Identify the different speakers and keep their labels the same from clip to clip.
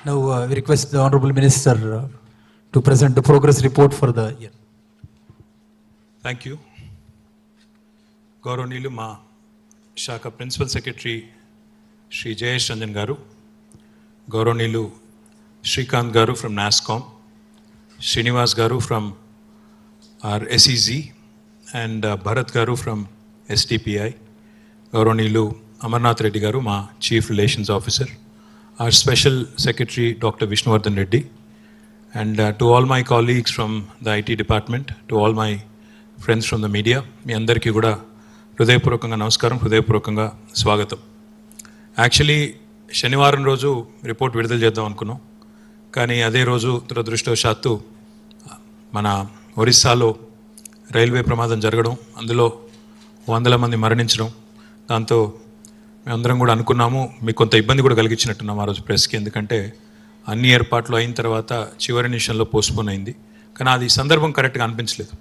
Speaker 1: Now we request the Honorable Minister to present the progress report for the year.
Speaker 2: Thank you. గౌరవనీయులు మా శాఖ principal secretary Shri Jayesh Ranjan గారు, గౌరవనీయులు శ్రీకాంత్ గారు ఫ్రమ్ నాస్కామ్, శ్రీనివాస్ గారు from R SEG and Bharat గారు ఫ్రమ్ ఎస్డిపిఐ, గౌరవనీయులు అమర్నాథ్ రెడ్డి గారు మా chief relations officer, our special secretary Dr. Vishnuvardhan Reddy, and to all my colleagues from the IT department, to all my friends from the media, మీ అందరికీ కూడా హృదయపూర్వకంగా నమస్కారం, హృదయపూర్వకంగా స్వాగతం. యాక్చువల్లీ శనివారం రోజు రిపోర్ట్ విడుదల చేద్దాం అనుకున్నాం, కానీ అదే రోజు దురదృష్టవశాత్తు మన ఒరిస్సాలో రైల్వే ప్రమాదం జరగడం, అందులో 100 మంది మరణించడం, దాంతో మేమందరం కూడా అనుకున్నాము మీకు కొంత ఇబ్బంది కూడా కలిగించినట్టున్నాం ఆ రోజు ప్రెస్కి, ఎందుకంటే అన్ని ఏర్పాట్లు అయిన తర్వాత చివరి నిమిషంలో పోస్ట్పోన్ అయింది. కానీ అది సందర్భం కరెక్ట్గా అనిపించలేదు.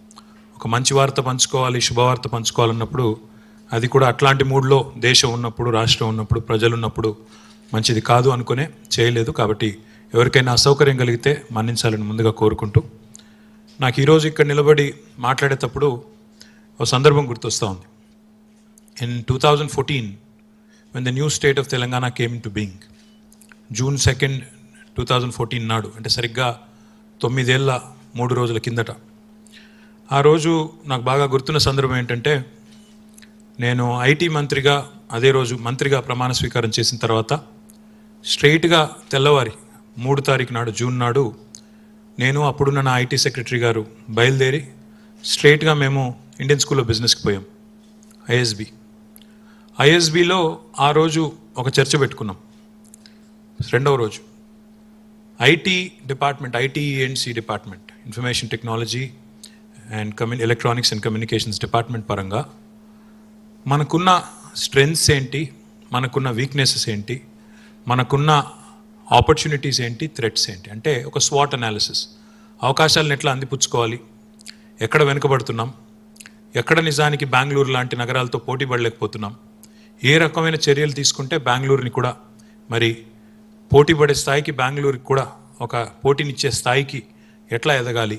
Speaker 2: ఒక మంచి వార్త పంచుకోవాలి, శుభవార్త పంచుకోవాలన్నప్పుడు అది కూడా అట్లాంటి మూడ్లో దేశం ఉన్నప్పుడు, రాష్ట్రం ఉన్నప్పుడు, ప్రజలు ఉన్నప్పుడు మంచిది కాదు అనుకునే చేయలేదు. కాబట్టి ఎవరికైనా అసౌకర్యం కలిగితే మన్నించాలని ముందుగా కోరుకుంటూ, నాకు ఈరోజు ఇక్కడ నిలబడి మాట్లాడేటప్పుడు ఒక సందర్భం గుర్తొస్తూ ఉంది. In 2014 when the new state of Telangana came into being, June 2nd, 2014 నాడు, అంటే సరిగ్గా 9 ఏళ్ళ 3 రోజుల కిందట, ఆ రోజు నాకు బాగా గుర్తున్న సందర్భం ఏంటంటే, నేను ఐటీ మంత్రిగా అదే రోజు మంత్రిగా ప్రమాణ స్వీకారం చేసిన తర్వాత స్ట్రైట్గా తెల్లవారి 3 తారీఖు నాడు, జూన్ నాడు, నేను అప్పుడున్న నా ఐటీ సెక్రటరీ గారు బయలుదేరి స్ట్రైట్గా మేము ఇండియన్ స్కూల్ ఆఫ్ బిజినెస్కి పోయాం, ఐఎస్బిలో ఆ రోజు ఒక చర్చ పెట్టుకున్నాం. రెండవ రోజు IT department, ITE&C department, information technology and electronics and communications department పరంగా మనకున్న స్ట్రెంగ్త్స్ ఏంటి, మనకున్న వీక్నెసెస్ ఏంటి, మనకున్న ఆపర్చునిటీస్ ఏంటి, థ్రెట్స్ ఏంటి, అంటే ఒక స్వాట్ అనాలిసిస్, అవకాశాలను ఎట్లా అందిపుచ్చుకోవాలి, ఎక్కడ వెనుకబడుతున్నాం, ఎక్కడ నిజానికి బెంగళూరు లాంటి నగరాలతో పోటీ పడలేకపోతున్నాం, ఏ రకమైన చర్యలు తీసుకుంటే బెంగళూరుని కూడా మరి పోటీ పడే స్థాయికి, బెంగళూరుకి కూడా ఒక పోటీనిచ్చే స్థాయికి ఎట్లా ఎదగాలి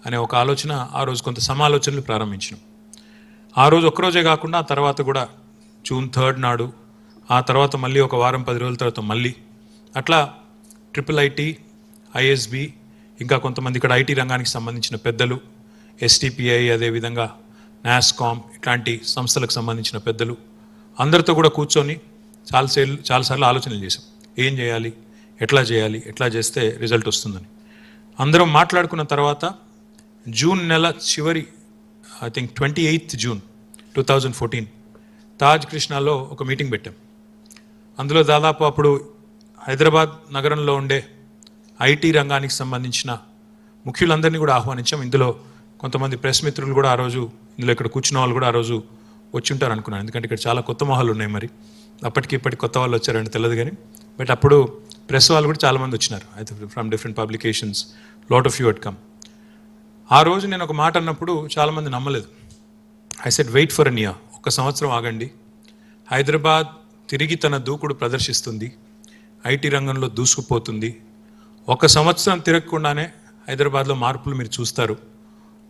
Speaker 2: అనే ఒక ఆలోచన, ఆ రోజు కొంత సమాలోచనలు ప్రారంభించినాం. ఆ రోజు ఒక్కరోజే కాకుండా ఆ తర్వాత కూడా జూన్ 3rd నాడు, ఆ తర్వాత మళ్ళీ ఒక వారం 10 రోజుల తర్వాత మళ్ళీ అట్లా ట్రిపుల్ ఐటీ, ఐఎస్బి, ఇంకా కొంతమంది ఇక్కడ ఐటీ రంగానికి సంబంధించిన పెద్దలు, ఎస్డిపిఐ, అదేవిధంగా నాస్కామ్, ఇట్లాంటి సంస్థలకు సంబంధించిన పెద్దలు అందరితో కూడా కూర్చొని చాలాసార్లు ఆలోచనలు చేసాం. ఏం చేయాలి, ఎట్లా చేస్తే రిజల్ట్ వస్తుందని అందరం మాట్లాడుకున్న తర్వాత జూన్ నెల చివరి, I think 28th June 2014 Taj కృష్ణాలో ఒక మీటింగ్ పెట్టాం. అందులో దాదాపు అప్పుడు హైదరాబాద్ నగరంలో ఉండే ఐటీ రంగానికి సంబంధించిన ముఖ్యులందరినీ కూడా ఆహ్వానించాం. ఇందులో కొంతమంది ప్రెస్ మిత్రులు కూడా ఆ రోజు, ఇందులో ఇక్కడ కూర్చున్న వాళ్ళు కూడా ఆ రోజు వచ్చి ఉంటారు అనుకున్నాను, ఎందుకంటే ఇక్కడ చాలా కొత్త మొహాలు ఉన్నాయి. మరి అప్పటికి ఇప్పటికి కొత్త వాళ్ళు వచ్చారంటే తెలియదు కానీ, బట్ అప్పుడు ప్రెస్ వాళ్ళు కూడా చాలామంది వచ్చినారు, అయితే from different publications, lot of you had come. ఆ రోజు నేను ఒక మాట అన్నప్పుడు చాలామంది నమ్మలేదు. I said wait for an year, 1 సంవత్సరం ఆగండి, హైదరాబాద్ తిరిగి తన దూకుడు ప్రదర్శిస్తుంది, ఐటీ రంగంలో దూసుకుపోతుంది, 1 సంవత్సరం తిరగకుండానే హైదరాబాద్లో మార్పులు మీరు చూస్తారు,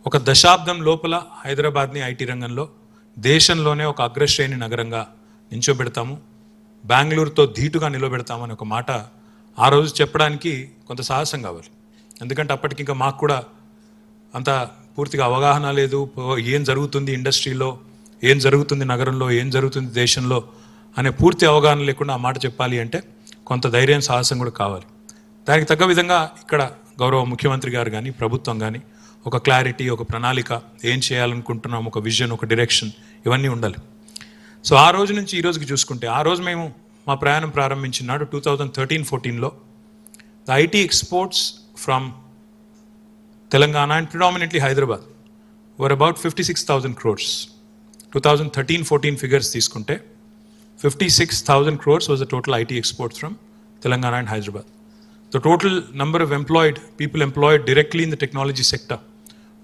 Speaker 2: 1 దశాబ్దం లోపల హైదరాబాద్ని ఐటీ రంగంలో దేశంలోనే ఒక అగ్రశ్రేణి నగరంగా నించోబెడతాము, బెంగళూరుతో ధీటుగా నిలబెడతామని ఒక మాట ఆ రోజు చెప్పడానికి కొంత సాహసం కావాలి. ఎందుకంటే అప్పటికి ఇంకా మాకు కూడా అంత పూర్తిగా అవగాహన లేదు, ఏం జరుగుతుంది ఇండస్ట్రీలో, ఏం జరుగుతుంది నగరంలో, ఏం జరుగుతుంది దేశంలో అనే పూర్తి అవగాహన లేకుండా ఆ మాట చెప్పాలి అంటే కొంత ధైర్యం, సాహసం కూడా కావాలి. దానికి తగ్గ విధంగా ఇక్కడ గౌరవ ముఖ్యమంత్రి గారు కానీ, ప్రభుత్వం కానీ ఒక క్లారిటీ, ఒక ప్రణాళిక, ఏం చేయాలనుకుంటున్నాం, ఒక విజన్, ఒక డైరెక్షన్, ఇవన్నీ ఉండాలి. సో ఆ రోజు నుంచి ఈ రోజుకి చూసుకుంటే, ఆ రోజు మేము మా ప్రయాణం ప్రారంభించిన నాడు 2013-14లో the IT exports from Telangana and predominantly Hyderabad were about 56,000 crores. 2013-14 figures తీసుకుంటే 56,000 crores was the total IT exports from Telangana and Hyderabad. The total number of people employed directly in the technology sector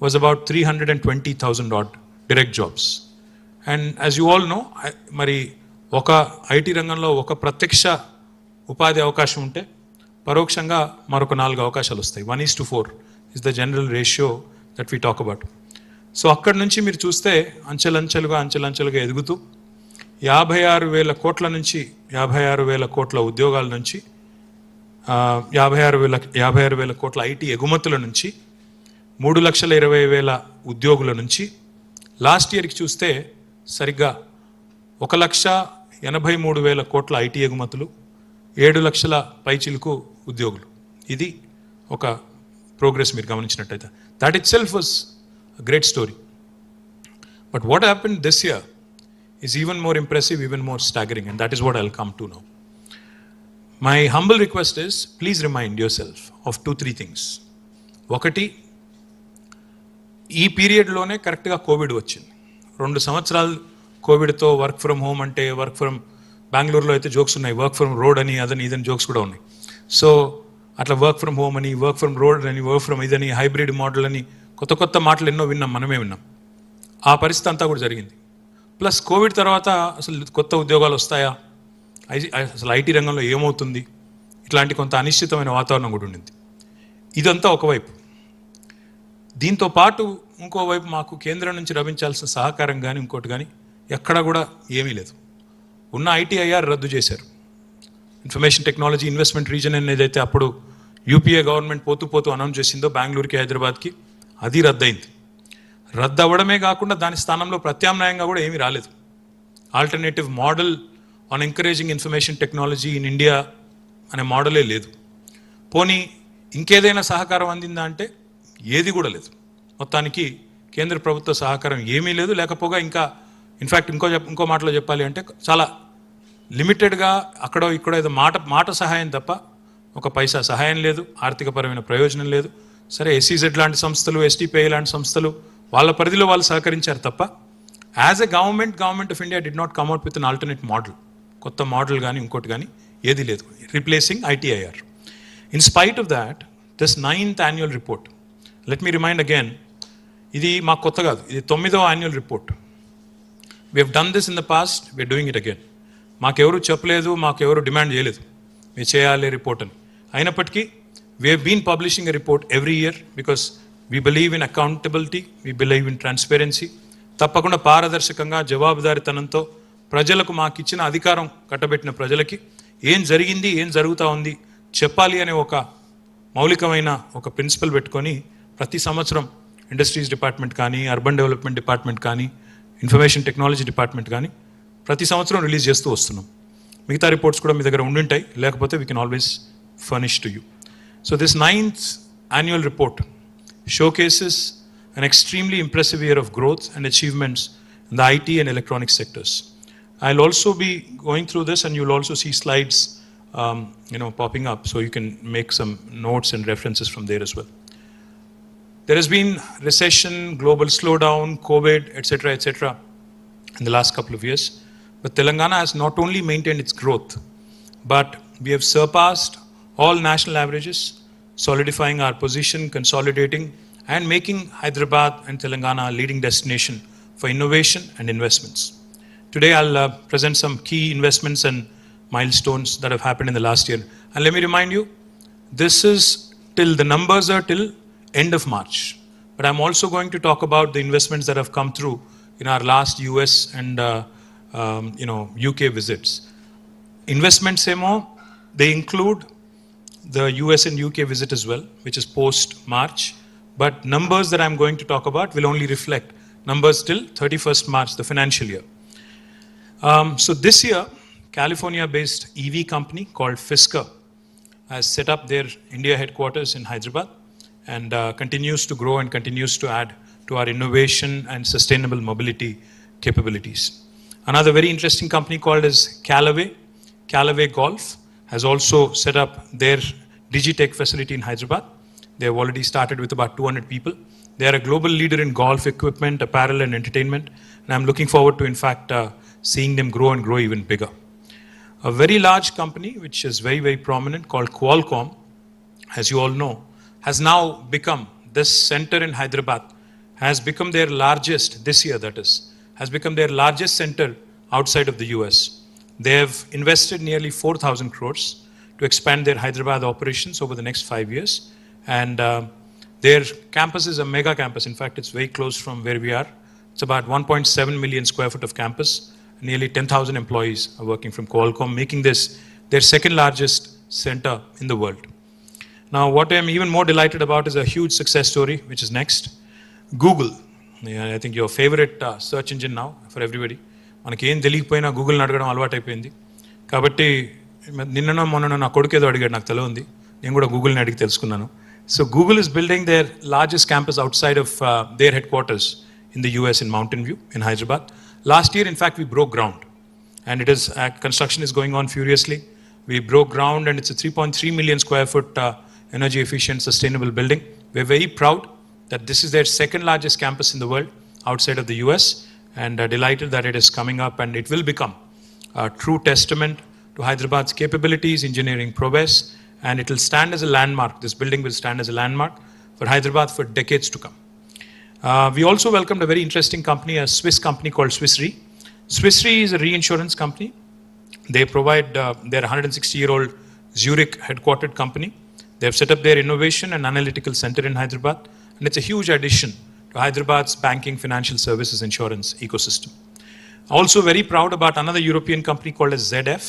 Speaker 2: was about 320,000 odd direct jobs. And as you all know, మరి ఒక IT రంగంలో ఒక ప్రత్యక్ష ఉపాధి అవకాశం ఉంటే పరోక్షంగా మరొక 4 అవకాశాలు వస్తాయి. 1:4 is the general ratio that we talk about. So అక్కడి నుంచి మీరు చూస్తే అంచెలంచెలుగా ఎదుగుతూ 56,000 కోట్ల నుంచి 56,000 కోట్ల ఉద్యోగాల నుంచి 56,000 కోట్ల ఐటీ ఎగుమతుల నుంచి 3,20,000 ఉద్యోగుల నుంచి లాస్ట్ ఇయర్కి చూస్తే సరిగ్గా 1,83,000 కోట్ల ఐటీ ఎగుమతులు, 7 లక్షల పైచిలుకు ఉద్యోగులు. ఇది ఒక ప్రోగ్రెస్ మీరు గమనించినట్టయితే. That itself was a great story. But what happen this year is even more impressive, even more staggering, and that is what I will come to now. My humble request is please remind yourself of 2-3 things. ఒకటి, ఈ పీరియడ్లోనే కరెక్ట్గా Covid వచ్చింది. 2 సంవత్సరాలు కోవిడ్తో work from home అంటే work from బెంగళూరులో అయితే జోక్స్ ఉన్నాయి, వర్క్ ఫ్రమ్ రోడ్ అని అదని ఇదని జోక్స్ కూడా ఉన్నాయి. సో అట్లా వర్క్ ఫ్రమ్ హోమ్ అని, వర్క్ ఫ్రమ్ రోడ్ అని, వర్క్ ఫ్రమ్ ఇదని, హైబ్రిడ్ మోడల్ అని కొత్త మాటలు ఎన్నో విన్నాం, మనమే విన్నాం. ఆ పరిస్థితి అంతా కూడా జరిగింది. ప్లస్ కోవిడ్ తర్వాత అసలు కొత్త ఉద్యోగాలు వస్తాయా, అసలు ఐటీ రంగంలో ఏమవుతుంది, ఇట్లాంటి కొంత అనిశ్చితమైన వాతావరణం కూడా ఉండింది. ఇదంతా ఒకవైపు. దీంతో పాటు ఇంకోవైపు మాకు కేంద్రం నుంచి లభించాల్సిన సహకారం కానీ ఇంకోటి కానీ ఎక్కడా కూడా ఏమీ లేదు. ఉన్న ఐటీఐఆర్ రద్దు చేశారు. ఇన్ఫర్మేషన్ టెక్నాలజీ ఇన్వెస్ట్మెంట్ రీజన్ అనేది అయితే అప్పుడు యూపీఏ గవర్నమెంట్ పోతూ అనౌన్స్ చేసిందో బెంగళూరుకి, హైదరాబాద్కి, అది రద్దయింది. రద్దు అవ్వడమే కాకుండా దాని స్థానంలో ప్రత్యామ్నాయంగా కూడా ఏమీ రాలేదు. Alternative model on encouraging information technology in India అనే మోడలే లేదు. పోనీ ఇంకేదైనా సహకారం అందిందా అంటే ఏది కూడా లేదు. మొత్తానికి కేంద్ర ప్రభుత్వ సహకారం ఏమీ లేదు. లేకపోగా ఇంకా ఇన్ఫ్యాక్ట్ ఇంకో మాటలో చెప్పాలి అంటే చాలా లిమిటెడ్గా అక్కడో ఇక్కడో ఏదో మాట సహాయం తప్ప ఒక పైసా సహాయం లేదు, ఆర్థికపరమైన ప్రయోజనం లేదు. సరే, ఎస్ఈజెడ్ లాంటి సంస్థలు, ఎస్టీపీఐ లాంటి సంస్థలు వాళ్ళ పరిధిలో వాళ్ళు సహకరించారు తప్ప as a government of India did not come up with an alternate model. కొత్త మోడల్ కానీ ఇంకోటి కానీ ఏది లేదు replacing ITIR. In spite of that, this 9th annual report, let me remind again, ఇది మాకు కొత్త కాదు, ఇది 9వ annual report. We have done this in the past, we're doing it again. మాకెవరు చెప్పలేదు, మాకెవరు డిమాండ్ చేయలేదు మీరు చేయాలి రిపోర్ట్ అని. అయినప్పటికీ we have been publishing a report every year because we believe in accountability, we believe in transparency. తప్పకుండా పారదర్శకంగా, జవాబుదారితనంతో ప్రజలకు మాకు ఇచ్చిన అధికారం కట్టబెట్టిన ప్రజలకి ఏం జరిగింది, ఏం జరుగుతూ ఉంది చెప్పాలి అనే ఒక మౌలికమైన ఒక ప్రిన్సిపల్ పెట్టుకొని ప్రతి సంవత్సరం ఇండస్ట్రీస్ డిపార్ట్మెంట్ కానీ, అర్బన్ డెవలప్మెంట్ డిపార్ట్మెంట్ కానీ, ఇన్ఫర్మేషన్ టెక్నాలజీ డిపార్ట్మెంట్ కానీ ప్రతి సంవత్సరం రిలీజ్ చేస్తూ వస్తున్నాం. మిగతా రిపోర్ట్స్ కూడా మీ దగ్గర ఉండుంటాయి, లేకపోతే we can always furnish to you. So this 9th annual report showcases an extremely impressive year of growth and achievements in the IT and electronic sectors. I'll also be going through this and you'll also see slides popping up, so you can make some notes and references from there as well. There has been recession, global slowdown, COVID, etc. in the last couple of years. But Telangana has not only maintained its growth, but we have surpassed all national averages, solidifying our position, consolidating, and making Hyderabad and Telangana a leading destination for innovation and investments. Today I'll present some key investments and milestones that have happened in the last year. And let me remind you, this is the numbers are till end of March. But I'm also going to talk about the investments that have come through in our last US and UK visits. Investments they include the US and UK visit as well, which is post-March. But numbers that I'm going to talk about will only reflect numbers till 31st March, the financial year. So this year, California-based EV company called Fisker has set up their India headquarters in Hyderabad and continues to grow and continues to add to our innovation and sustainable mobility capabilities. Another very interesting company called as Callaway Golf has also set up their Digitech facility in Hyderabad. They have already started with about 200 people. They are a global leader in golf equipment, apparel and entertainment. And I'm looking forward to, in fact, seeing them grow and grow even bigger. A very large company, which is very, very prominent, called Qualcomm, as you all know, has now become, this center in Hyderabad, has become their largest, this year that is, has become their largest center outside of the US. They have invested nearly 4,000 crores to expand their Hyderabad operations over the next 5 years. And their campus is a mega campus. In fact, it's very close from where we are. It's about 1.7 million square foot of campus. Nearly 10,000 employees are working from Qualcomm, making this their second largest center in the world. Now, what I'm even more delighted about is a huge success story, which is next. Google. Yeah, I think your favorite search engine now for everybody. మనకి ఏం తెలియకపోయినా గూగుల్ని అడగడం అలవాటైపోయింది. కాబట్టి నిన్ననో మొన్ననో నా కొడుకు ఏదో అడిగాడు, నాకు తెలియంది. నేను కూడా గూగుల్ని అడిగి తెలుసుకున్నాను. So Google is building their largest campus outside of their headquarters in the US in Mountain View in Hyderabad. Last year, in fact, we broke ground. And it is construction is going on furiously. We broke ground and it's a 3.3 million square foot energy efficient sustainable building. We're very proud that this is their second largest campus in the world outside of the US, and delighted that it is coming up, and it will become a true testament to Hyderabad's capabilities, engineering prowess, and it will stand as a landmark. This building will stand as a landmark for Hyderabad for decades to come. We also welcomed a very interesting company, a Swiss company called Swiss Re. Swiss Re is a reinsurance company. They provide, they're a 160-year-old Zurich headquartered company. They have set up their innovation and analytical center in Hyderabad, and it's a huge addition to Hyderabad's banking, financial services, insurance ecosystem. Also very proud about another European company called as ZF.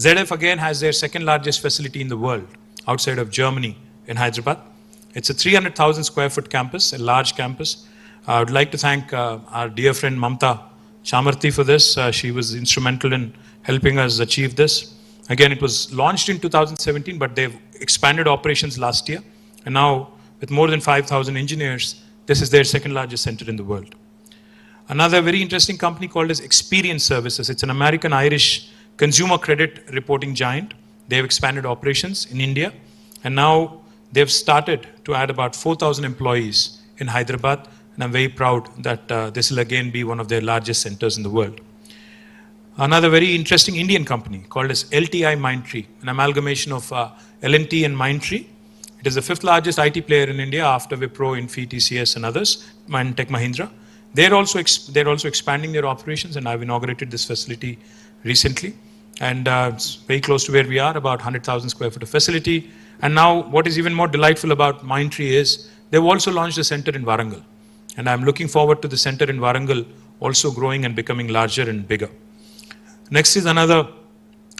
Speaker 2: ZF again has their second largest facility in the world outside of Germany in Hyderabad. It's a 300,000 square foot campus, a large campus. I would like to thank our dear friend Mamta Chamarthi for this. She was instrumental in helping us achieve this. Again, it was launched in 2017, but they've expanded operations last year. And now, with more than 5,000 engineers, this is their second largest center in the world. Another very interesting company called as Experience Services. It's an American-Irish consumer credit reporting giant. They've expanded operations in India. And now they've started to add about 4,000 employees in Hyderabad. And I'm very proud that this will again be one of their largest centers in the world. Another very interesting Indian company called as LTI Mindtree, an amalgamation of L&T and Mindtree. It is the fifth largest IT player in India after Wipro, Infy, TCS and others, and Tech Mahindra. They're also expanding their operations, and I've inaugurated this facility recently. And it's very close to where we are, about 100,000 square foot of facility. And now what is even more delightful about Mindtree is they've also launched a center in Warangal. And I'm looking forward to the center in Warangal also growing and becoming larger and bigger. Next is another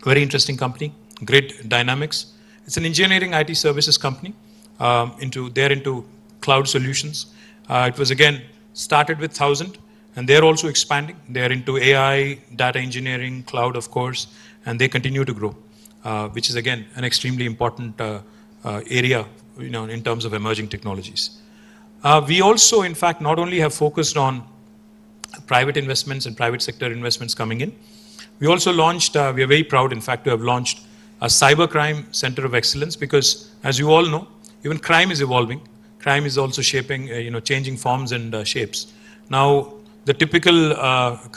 Speaker 2: very interesting company, Grid Dynamics. It's an engineering IT services company. They're into cloud solutions. It was again started with 1,000, and they're also expanding. They're into AI, data engineering, cloud, of course, and they continue to grow, which is again an extremely important area, in terms of emerging technologies. We also, in fact, not only have focused on private investments and private sector investments coming in, we also launched, we are very proud, in fact, to have launched a cybercrime center of excellence, because as you all know, even crime is evolving. Crime is also shaping, changing forms and shapes. Now, the typical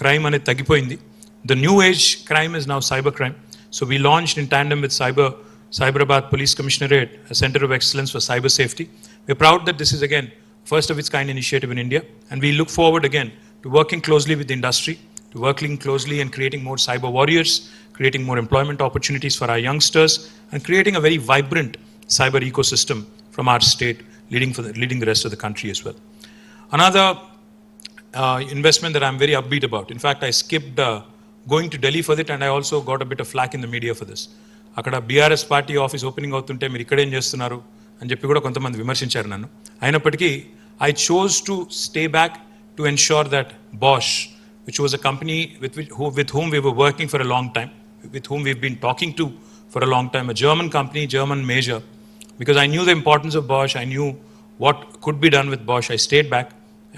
Speaker 2: crime ane tagipoindi. The new age crime is now cybercrime. So we launched in tandem with Cyberabad Police Commissionerate, a center of excellence for cyber safety. We're proud that this is again first of its kind initiative in India, and we look forward again to working closely with the industry, to working closely and creating more cyber warriors, creating more employment opportunities for our youngsters, and creating a very vibrant cyber ecosystem from our state, leading the rest of the country as well. Another investment that I'm very upbeat about. In fact, I skipped going to Delhi for it, and I also got a bit of flack in the media for this. అక్కడ BRS party office opening అవుతుంటే మీరు ఇక్కడేం చేస్తున్నారు అని చెప్పి కూడా కొంతమంది విమర్శించారు నన్ను. అయినప్పటికీ I chose to stay back to ensure that Bosch, which was a company with whom we were working for a long time, with whom we've been talking to for a long time, a German company, German major, because I knew the importance of Bosch, I knew what could be done with Bosch. I stayed back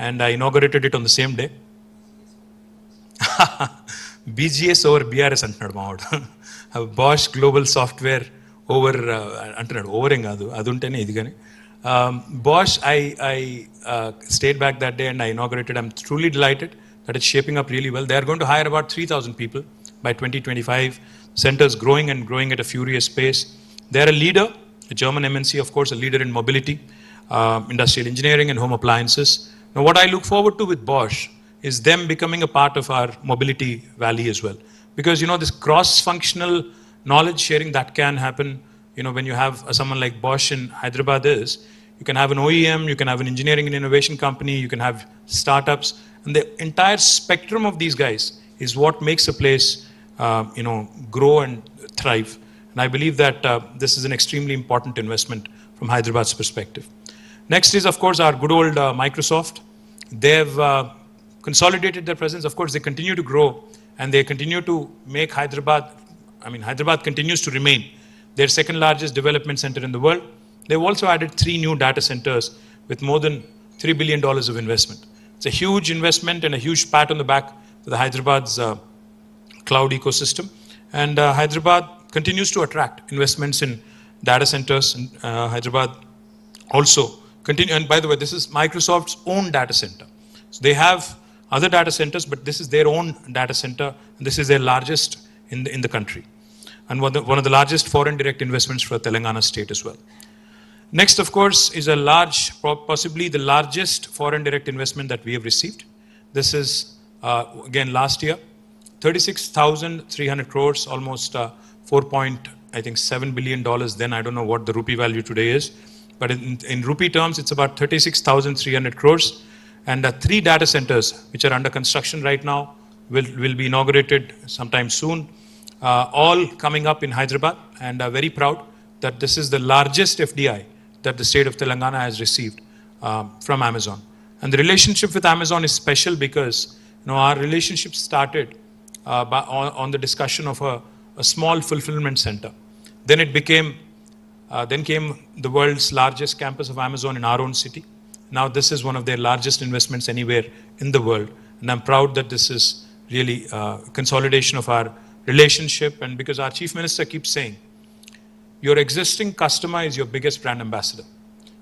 Speaker 2: and I inaugurated it on the same day. BGS over BRS అంటున్నాడు మావాడు. Bosch Global Software over అంటున్నాడు. Over ఏం కాదు, అది ఉంటేనే ఇది కానీ. Bosch, I stayed back that day and I inaugurated. I'm truly delighted that it's shaping up really well. They are going to hire about 3,000 people by 2025. Centers growing and growing at a furious pace. They're a leader, a German MNC, of course, a leader in mobility, industrial engineering and home appliances. Now, what I look forward to with Bosch is them becoming a part of our mobility valley as well. Because, this cross-functional knowledge sharing that can happen, when you have someone like Bosch in Hyderabad is, you can have an OEM, you can have an engineering and innovation company, you can have startups, and the entire spectrum of these guys is what makes a place, grow and thrive. And I believe that this is an extremely important investment from Hyderabad's perspective. Next is, of course, our good old Microsoft. They've consolidated their presence. Of course, they continue to grow and they continue to make Hyderabad, Hyderabad continues to remain their second largest development center in the world. They've also added 3 new data centers with more than $3 billion of investment. It's a huge investment and a huge pat on the back to the Hyderabad's cloud ecosystem. And Hyderabad continues to attract investments in data centers. And Hyderabad also continue, and by the way, this is Microsoft's own data center. So they have other data centers, but this is their own data center, and this is their largest in the country. And one of the largest foreign direct investments for Telangana state as well. Next, of course, is a large, possibly the largest foreign direct investment that we have received. This is, again, last year, 36,300 crores, almost $4.7 billion then. I don't know what the rupee value today is, but in rupee terms, it's about 36,300 crores. And 3 data centers, which are under construction right now, will be inaugurated sometime soon, all coming up in Hyderabad. And very proud that this is the largest FDI that the state of Telangana has received from Amazon. And the relationship with Amazon is special because our relationship started on the discussion of a small fulfillment center. Then it became, then came the world's largest campus of Amazon in our own city. Now this is one of their largest investments anywhere in the world. And I'm proud that this is really consolidation of our relationship. And because our chief minister keeps saying, your existing customer is your biggest brand ambassador.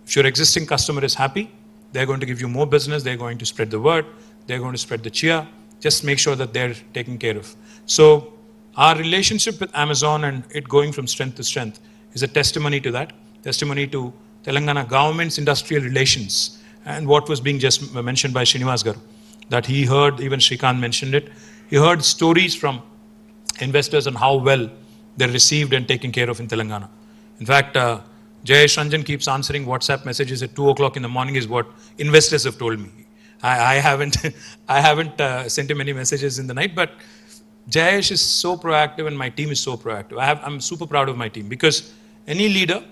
Speaker 2: If your existing customer is happy, they're going to give you more business, they're going to spread the word, they're going to spread the cheer. Just make sure that they're taken care of. So our relationship with Amazon and it going from strength to strength is a testimony to that, testimony to Telangana government's industrial relations and what was being just mentioned by Srinivas Garu, that he heard, even Shrikant mentioned it, he heard stories from investors on how well they're received and taken care of in Telangana. In fact, Jayesh Ranjan keeps answering WhatsApp messages at 2 o'clock in the morning is what investors have told me. I haven't sent him any messages in the night, but Jayesh is so proactive and my team is so proactive. I'm super proud of my team because any leader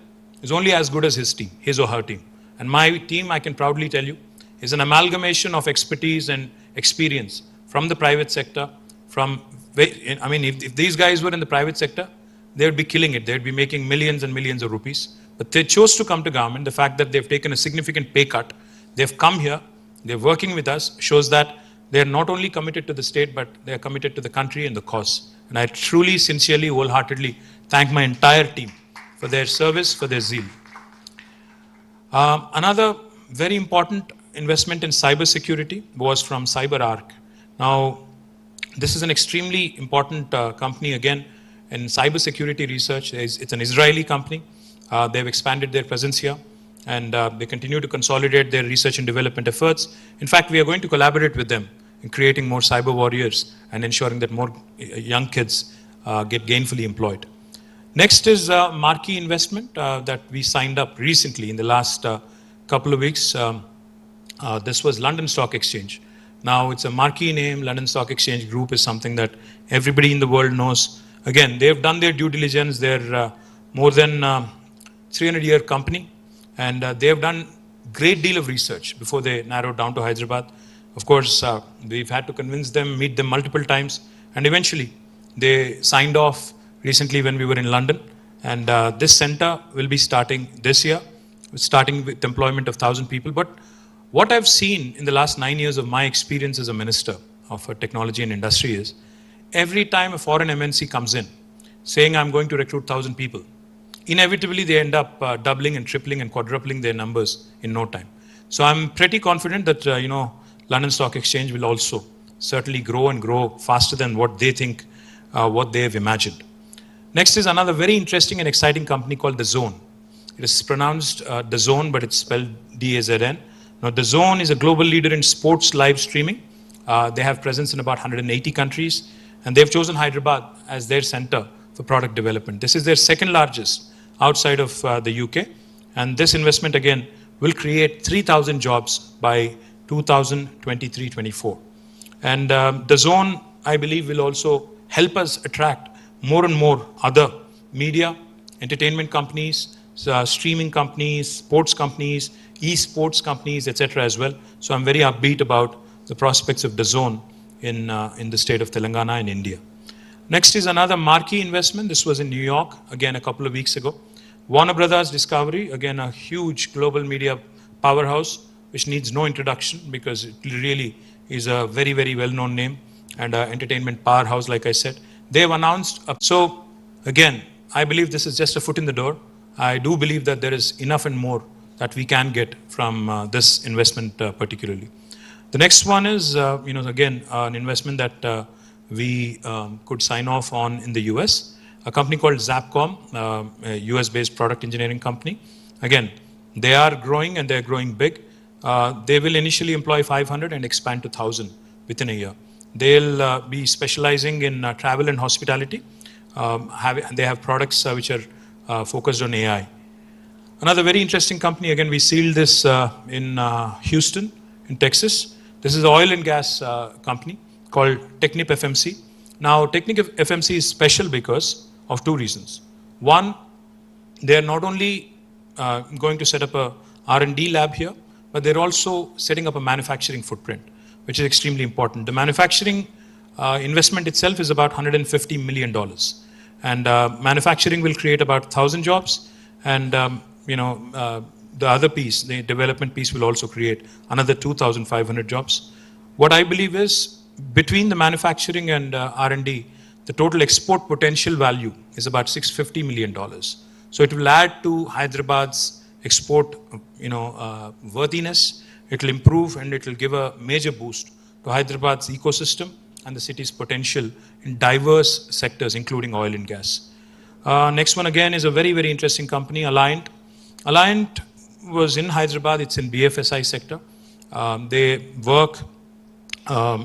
Speaker 2: is only as good as his team, his or her team. And my team, I can proudly tell you, is an amalgamation of expertise and experience from the private sector. If these guys were in the private sector, they would be killing it. They would be making millions and millions of rupees. But they chose to come to government. The fact that they've taken a significant pay cut, they've come here, they're working with us, shows that they're not only committed to the state, but they're committed to the country and the cause. And I truly, sincerely, wholeheartedly thank my entire team for their service, for their zeal. Another very important investment in cybersecurity was from CyberArk. Now, this is an extremely important company, again, in cybersecurity research. It's an Israeli company. They've expanded their presence here, and they continue to consolidate their research and development efforts. In fact, we are going to collaborate with them in creating more cyber warriors and ensuring that more young kids get gainfully employed. Next is a marquee investment that we signed up recently in the last couple of weeks. This was London Stock Exchange. Now, it's a marquee name. London Stock Exchange Group is something that everybody in the world knows. Again, they've done their due diligence. They're more than 300-year company, and they've done great deal of research before they narrowed down to Hyderabad. Of course, we've had to convince them, meet them multiple times, and eventually they signed off recently when we were in London. And this center will be starting this year, starting with employment of 1,000 people. But what I've seen in the last 9 years of my experience as a minister of technology and industry is, every time a foreign MNC comes in saying, I'm going to recruit 1,000 people, inevitably they end up doubling and tripling and quadrupling their numbers in no time. So I'm pretty confident that, London Stock Exchange will also certainly grow and grow faster than what they think, what they have imagined. Next is another very interesting and exciting company called The Zone. It is pronounced The Zone, but it's spelled D-A-Z-N. Now, The Zone is a global leader in sports live streaming. They have presence in about 180 countries, and they've chosen Hyderabad as their center for product development. This is their second largest outside of the UK. And this investment, again, will create 3,000 jobs by 2023-24. And the zone, I believe, will also help us attract more and more other media, entertainment companies, streaming companies, sports companies, e-sports companies, etc. as well. So I'm very upbeat about the prospects of the zone in the state of Telangana in India. Next is another marquee investment. This was in New York, again, a couple of weeks ago. Warner Brothers Discovery, again, a huge global media powerhouse, which needs no introduction because it really is a very, very well-known name and an entertainment powerhouse, like I said. They've announced, so again, I believe this is just a foot in the door. I do believe that there is enough and more that we can get from this investment particularly. The next one is, again, an investment that we could sign off on in the US, a company called Zapcom, a US-based product engineering company. Again, they are growing and they're growing big. They will initially employ 500 and expand to 1,000 within a year. They'll be specializing in travel and hospitality. They have products which are focused on AI. Another very interesting company, again, we sealed this in Houston, in Texas. This is an oil and gas company called Technip FMC. Now, Technip FMC is special because of two reasons. One, they are not only going to set up a R&D lab here, but they're also setting up a manufacturing footprint, which is extremely important. The manufacturing investment itself is about $150 million. And manufacturing will create about 1,000 jobs. And, the other piece, the development piece, will also create another 2,500 jobs. What I believe is, between the manufacturing and R&D, the total export potential value is about $650 million. So it will add to Hyderabad's export, worthiness. It will improve and it will give a major boost to Hyderabad's ecosystem and the city's potential in diverse sectors, including oil and gas. Next one again is a very, very interesting company, Alliant. Alliant was in Hyderabad. It's in BFSI sector. They work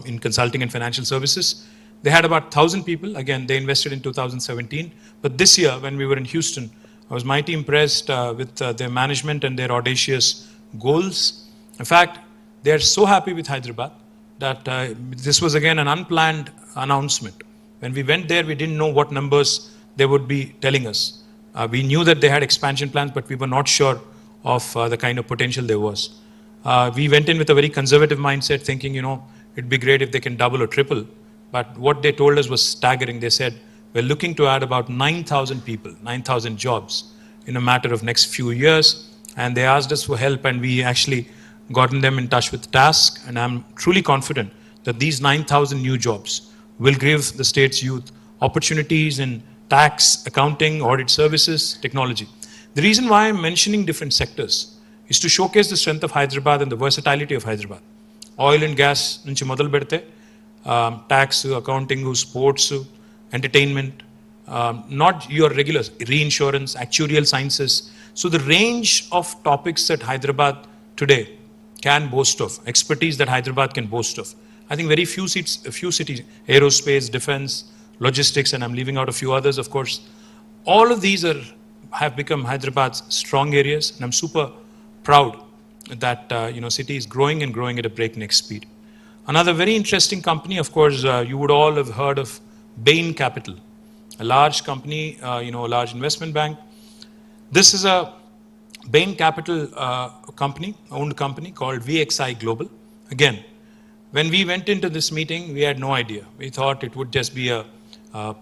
Speaker 2: in consulting and financial services. They had about 1,000 people. Again, they invested in 2017. But this year, when we were in Houston, I was mighty impressed with their management and their audacious goals. In fact, they are so happy with Hyderabad that this was again an unplanned announcement. When we went there, we didn't know what numbers they would be telling us. We knew that they had expansion plans, but we were not sure of the kind of potential there was. We went in with a very conservative mindset, thinking, it'd be great if they can double or triple. But what they told us was staggering. They said, we're looking to add about 9,000 people, 9,000 jobs in a matter of next few years. And they asked us for help, and we actually gotten them in touch with Task. And I'm truly confident that these 9,000 new jobs will give the state's youth opportunities in tax, accounting, audit services, technology. The reason why I'm mentioning different sectors is to showcase the strength of Hyderabad and the versatility of Hyderabad. Oil and gas, nunchi modal bedte, tax, accounting, sports, entertainment, not your regular reinsurance, actuarial sciences. So the range of topics that Hyderabad today can boast of, expertise that Hyderabad can boast of. I think very few cities, aerospace, defense, logistics, and I'm leaving out a few others, of course. All of these have become Hyderabad's strong areas, and I'm super proud that city is growing and growing at a breakneck speed. Another very interesting company, of course, you would all have heard of Bain Capital, a large company, a large investment bank. This is a Bain Capital owned company called VXI Global. Again, when we went into this meeting, we had no idea. We thought it would just be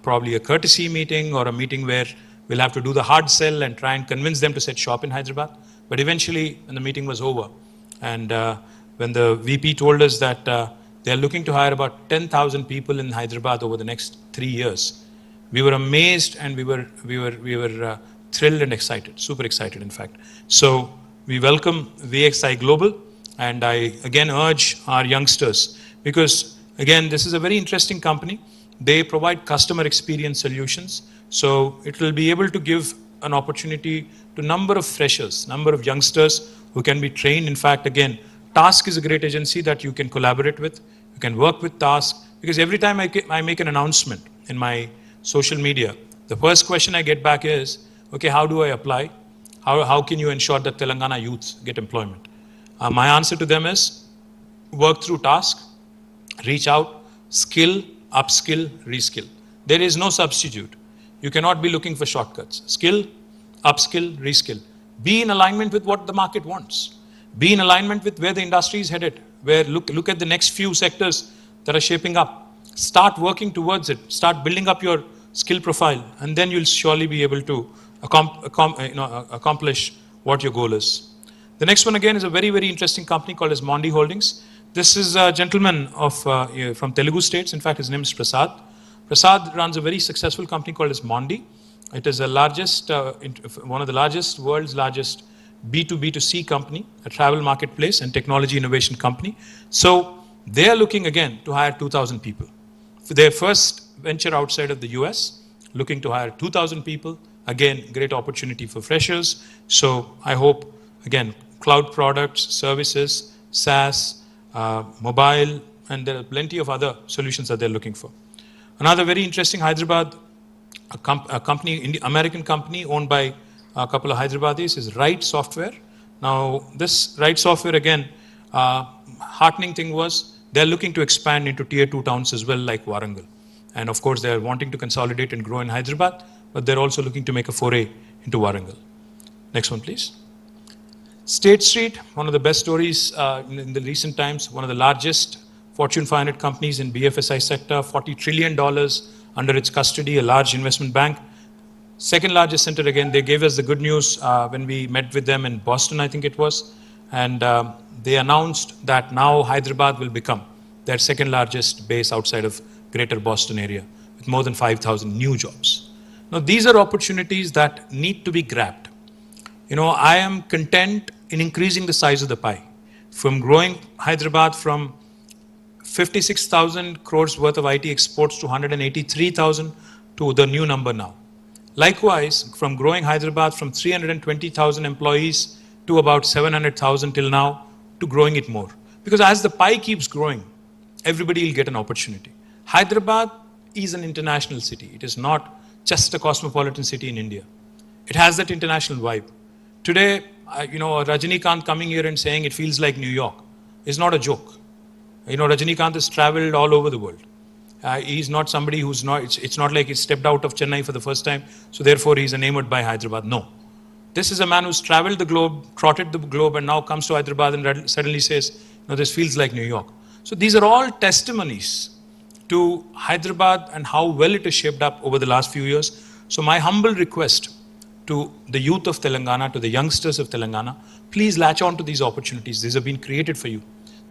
Speaker 2: probably a courtesy meeting or a meeting where we'll have to do the hard sell and try and convince them to set shop in Hyderabad. But eventually, when the meeting was over, and when the VP told us that they're looking to hire about 10,000 people in Hyderabad over the next 3 years, we were amazed and we were thrilled and excited, super excited, in fact. So we welcome VXI Global, and I again urge our youngsters, because again, this is a very interesting company. They provide customer experience solutions. So it will be able to give an opportunity to a number of freshers, number of youngsters who can be trained. In fact, again, Task is a great agency that you can collaborate with. You can work with Task, because every time I make an announcement in my social media, The first question I get back is, okay, how do I apply? How can you ensure that Telangana youths get employment? My answer to them is work through task, reach out, skill, upskill, reskill. There is no substitute. You cannot be looking for shortcuts. Skill, upskill, reskill. Be in alignment with what the market wants. Be in alignment with where the industry is headed. Where look at the next few sectors that are shaping up. Start working towards it. Start building up your skill profile, and then you'll surely be able to accomplish what your goal is. The next one again is a very, very interesting company called as Mondi Holdings. This is a gentleman from Telugu states. In fact, his name is Prasad. Prasad runs a very successful company called as Mondi. It is the largest, one of the largest, world's largest B2B2C company, a travel marketplace and technology innovation company. So they are looking again to hire 2,000 people. For their first venture outside of the US, looking to hire 2,000 people. Again, great opportunity for freshers. So I hope, again, cloud products, services, SaaS, mobile, and there are plenty of other solutions that they're looking for. Another very interesting Hyderabad, a company, American company owned by a couple of Hyderabadis is Right Software. Now, this Right Software, again, heartening thing was they're looking to expand into tier 2 towns as well, like Warangal. And of course, they're wanting to consolidate and grow in Hyderabad, but they're also looking to make a foray into Warangal. Next one, please. State Street, one of the best stories in the recent times, one of the largest Fortune 500 companies in BFSI sector, $40 trillion under its custody, a large investment bank. Second largest center again, they gave us the good news when we met with them in Boston, I think it was. And they announced that now Hyderabad will become their second largest base outside of Greater Boston area with more than 5,000 new jobs. Now, these are opportunities that need to be grabbed. You know, I am content in increasing the size of the pie. From growing Hyderabad from 56,000 crores worth of IT exports to 183,000 to the new number now. Likewise, from growing Hyderabad from 320,000 employees to about 700,000 till now to growing it more. Because as the pie keeps growing, everybody will get an opportunity. Hyderabad is an international city. It is not just a cosmopolitan city in India. It has that international vibe. Today, Rajinikanth coming here and saying it feels like New York is not a joke. Rajinikanth has traveled all over the world. He's not somebody who's not, it's not like he stepped out of Chennai for the first time, so therefore he's enamored by Hyderabad. No. This is a man who's traveled the globe, trotted the globe, and now comes to Hyderabad and suddenly says, no, this feels like New York. So these are all testimonies to Hyderabad and how well it is shaped up over the last few years. So my humble request to the youth of Telangana, to the youngsters of Telangana, please latch on to these opportunities. These have been created for you.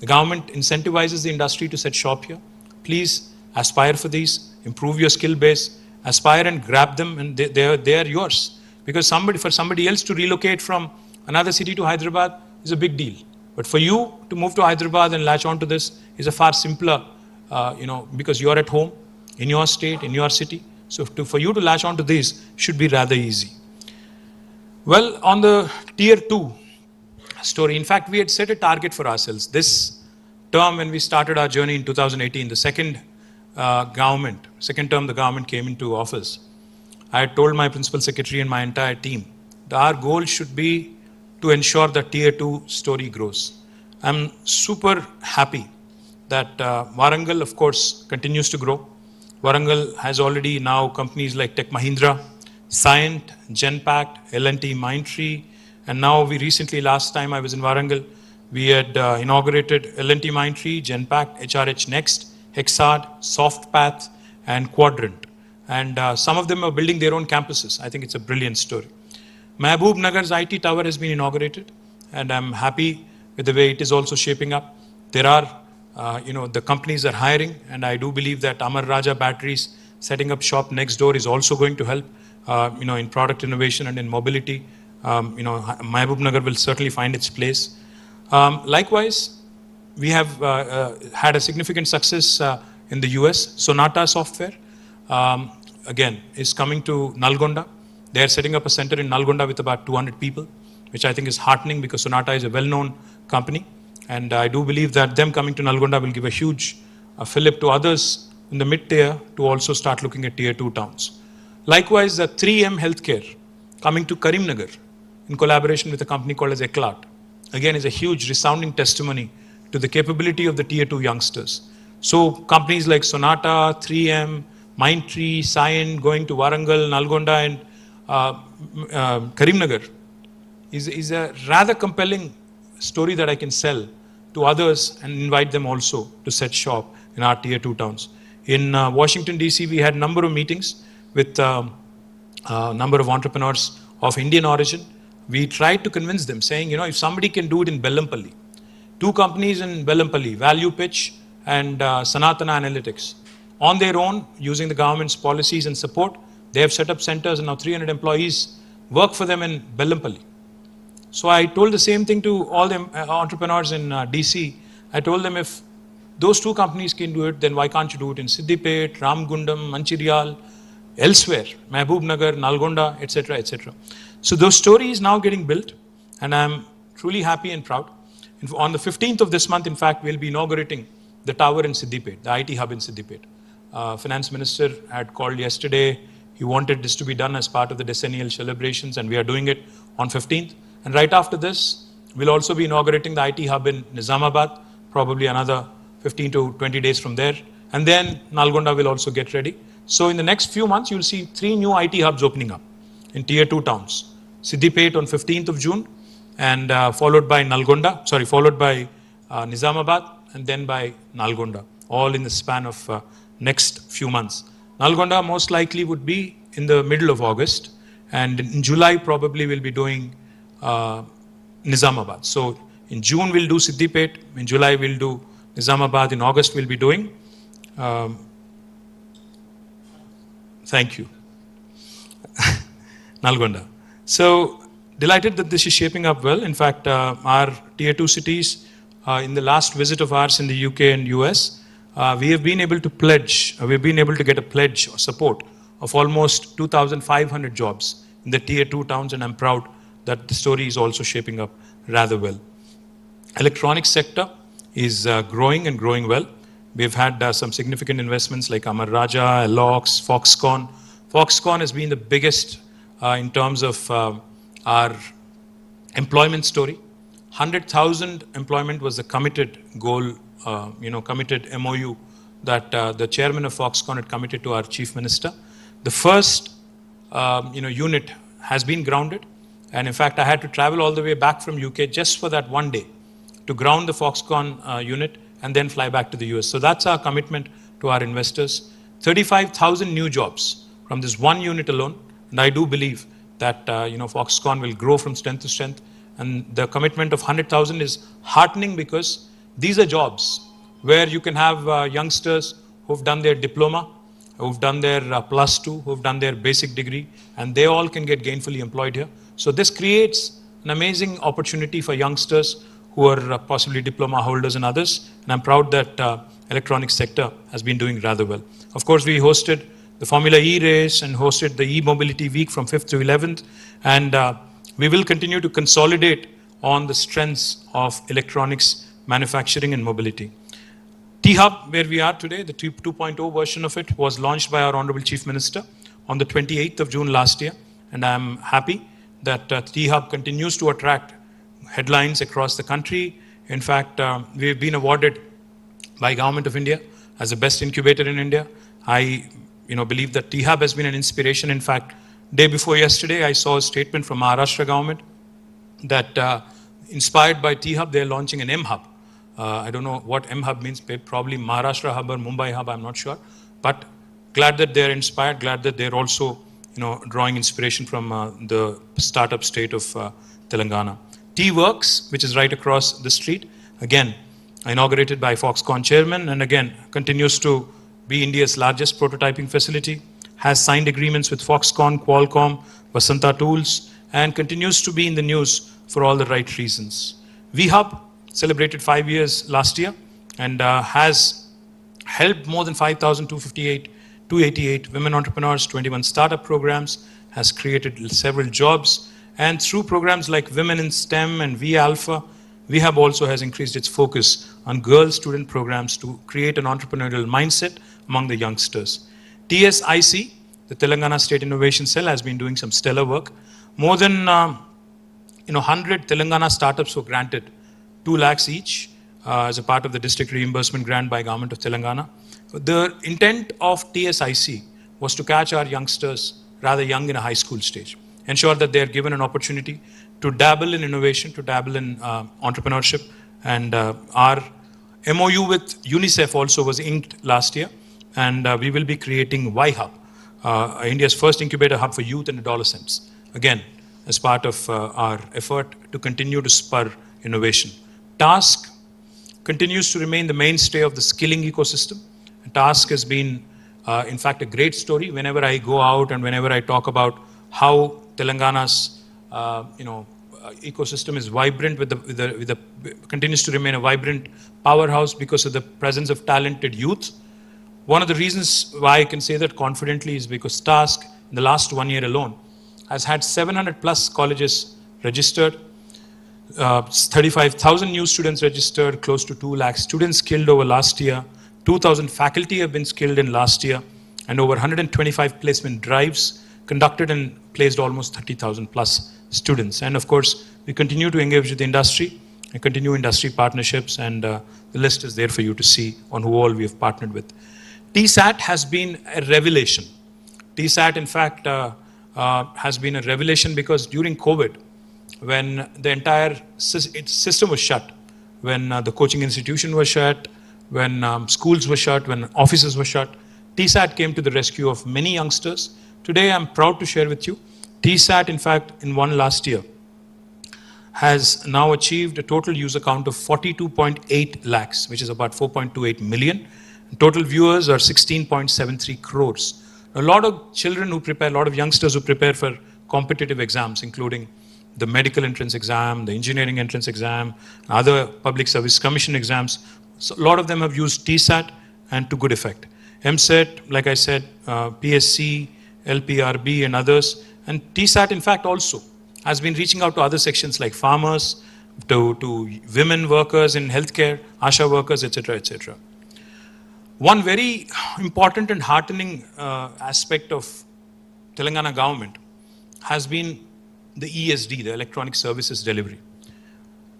Speaker 2: The government incentivizes the industry to set shop here. Please aspire for these, improve your skill base, aspire and grab them, and they are yours. Because for somebody else to relocate from another city to Hyderabad is a big deal. But for you to move to Hyderabad and latch on to this is a far simpler, because you're at home, in your state, in your city. So for you to latch on to this should be rather easy. Well, on the tier 2 story, in fact, we had set a target for ourselves. This term, when we started our journey in 2018, the second term the government came into office, I had told my principal secretary and my entire team that our goal should be to ensure that tier 2 story grows. I'm super happy that Warangal, of course, continues to grow. Warangal has already now companies like Tech Mahindra, Cyient, Genpact, L&T Mindtree, and now we recently, last time I was in Warangal, we had inaugurated L&T Mindtree, Genpact, HRH Next, Hexad, SoftPath, and Quadrant. And some of them are building their own campuses. I think it's a brilliant story. Mehboob Nagar's IT tower has been inaugurated, and I'm happy with the way it is also shaping up. There are, the companies are hiring, and I do believe that Amar Raja Batteries setting up shop next door is also going to help, in product innovation and in mobility. Mehboob Nagar will certainly find its place. Likewise, we have had a significant success in the US. Sonata Software, again, is coming to Nalgonda. They are setting up a center in Nalgonda with about 200 people, which I think is heartening because Sonata is a well-known company. And I do believe that them coming to Nalgonda will give a huge fillip to others in the mid-tier to also start looking at tier 2 towns. Likewise, 3M Healthcare coming to Karimnagar in collaboration with a company called as Eclat, again is a huge resounding testimony to the capability of the tier 2 youngsters. So companies like Sonata, 3M, Mindtree, Cyan going to Warangal, Nalgonda and Karimnagar is a rather compelling story that I can sell to others and invite them also to set shop in our tier 2 towns. In Washington DC, we had a number of meetings with a number of entrepreneurs of Indian origin. We tried to convince them, saying, you know, if somebody can do it in Bellampalli, 2 companies in Bellampalli, Value Pitch and Sanatana Analytics, on their own, using the government's policies and support, they have set up centers and now 300 employees work for them in Bellampalli. So I told the same thing to all the entrepreneurs in DC. I told them, if those 2 companies can do it, then why can't you do it in Siddipet, Ramgundam, Manchiryal, elsewhere, Mehboob Nagar, Nalgonda, etc., etc. So those stories now getting built, and I'm truly happy and proud. On the 15th of this month, in fact, we'll be inaugurating the tower in Siddipet, the IT hub in Siddipet. Finance Minister had called yesterday. He wanted this to be done as part of the decennial celebrations, and we are doing it on 15th. And right after this, we'll also be inaugurating the IT hub in Nizamabad, probably another 15 to 20 days from there. And then Nalgonda will also get ready. So in the next few months, you'll see 3 new IT hubs opening up in tier 2 towns. Siddipet on 15th of June, and followed by Nizamabad, and then by Nalgonda, all in the span of next few months. Nalgonda most likely would be in the middle of August, and in July probably we'll be doing Nizamabad. So in June we'll do Siddipet, in July we'll do Nizamabad, in August we'll be doing thank you. Nalgonda. So delighted that this is shaping up well. In fact, our tier 2 cities, in the last visit of ours in the UK and US, we have been able to pledge, we've been able to get a pledge or support of almost 2,500 jobs in the tier 2 towns, and I'm proud that the story is also shaping up rather well. Electronics sector is growing and growing well. We've had some significant investments like Amar Raja, Alox, Foxconn. Foxconn has been the biggest in terms of our employment story. 100,000 employment was the committed goal, committed MOU that the chairman of Foxconn had committed to our chief minister. The first, unit has been grounded. And in fact, I had to travel all the way back from UK just for that one day to ground the Foxconn unit and then fly back to the US. So that's our commitment to our investors. 35,000 new jobs from this one unit alone. And I do believe that, Foxconn will grow from strength to strength. And the commitment of 100,000 is heartening, because these are jobs where you can have youngsters who've done their diploma, who've done their +2, who've done their basic degree, and they all can get gainfully employed here. So this creates an amazing opportunity for youngsters who are possibly diploma holders and others. And I'm proud that electronics sector has been doing rather well. Of course, we hosted the Formula E race and hosted the E-Mobility Week from 5th to 11th. And we will continue to consolidate on the strengths of electronics manufacturing and mobility. T-Hub, where we are today, the 2.0 version of it was launched by our Honorable Chief Minister on the 28th of June last year. And I'm happy that T-Hub continues to attract headlines across the country. In fact, we've been awarded by Government of India as the best incubator in India. I believe that T-Hub has been an inspiration. In fact, day before yesterday, I saw a statement from Maharashtra government that inspired by T-Hub, they're launching an M-Hub. I don't know what M-Hub means, probably Maharashtra Hub or Mumbai Hub, I'm not sure. But glad that they're inspired, glad that they're also drawing inspiration from the startup state of Telangana. T-Works, which is right across the street, again, inaugurated by Foxconn chairman, and again, continues to be India's largest prototyping facility, has signed agreements with Foxconn, Qualcomm, Vasanta Tools, and continues to be in the news for all the right reasons. V-Hub celebrated 5 years last year and has helped more than 5,288 women entrepreneurs, 21 startup programs, has created several jobs, and through programs like Women in STEM and V-Alpha, V-Hub also has increased its focus on girl student programs to create an entrepreneurial mindset among the youngsters. TSIC The Telangana State Innovation Cell has been doing some stellar work. More than 100 Telangana startups were granted 2 lakhs each as a part of the district reimbursement grant by Government of Telangana. The intent of TSIC was to catch our youngsters rather young in a high school stage, ensure that they are given an opportunity to dabble in innovation, to dabble in entrepreneurship. And our MOU with UNICEF also was inked last year, and we will be creating Y-Hub, India's first incubator hub for youth and adolescents, again, as part of our effort to continue to spur innovation. TASK continues to remain the mainstay of the skilling ecosystem. TASK has been, in fact, a great story. Whenever I go out and whenever I talk about how Telangana's, ecosystem is vibrant continues to remain a vibrant powerhouse because of the presence of talented youth. One of the reasons why I can say that confidently is because TASK, in the last 1 year alone, has had 700 plus colleges registered, 35,000 new students registered, close to 2 lakh students skilled over last year, 2,000 faculty have been skilled in last year, and over 125 placement drives conducted and placed almost 30,000 plus students. And of course, we continue to engage with the industry and continue industry partnerships, and the list is there for you to see on who all we have partnered with. TSAT has been a revelation. TSAT, in fact, has been a revelation because during COVID, when the entire system was shut, when the coaching institution was shut, when schools were shut, when offices were shut, TSAT came to the rescue of many youngsters. Today, I'm proud to share with you, TSAT, in fact, in one last year, has now achieved a total user count of 42.8 lakhs, which is about 4.28 million. Total viewers are 16.73 crores. A lot of children who prepare, a lot of youngsters who prepare for competitive exams, including the medical entrance exam, the engineering entrance exam, other public service commission exams. So a lot of them have used TSAT and to good effect. MSET, like I said, PSC, LPRB and others. And TSAT, in fact, also has been reaching out to other sections like farmers, to women workers in healthcare, ASHA workers, etc., etc. One very important and heartening aspect of Telangana government has been the ESD, the Electronic Services Delivery.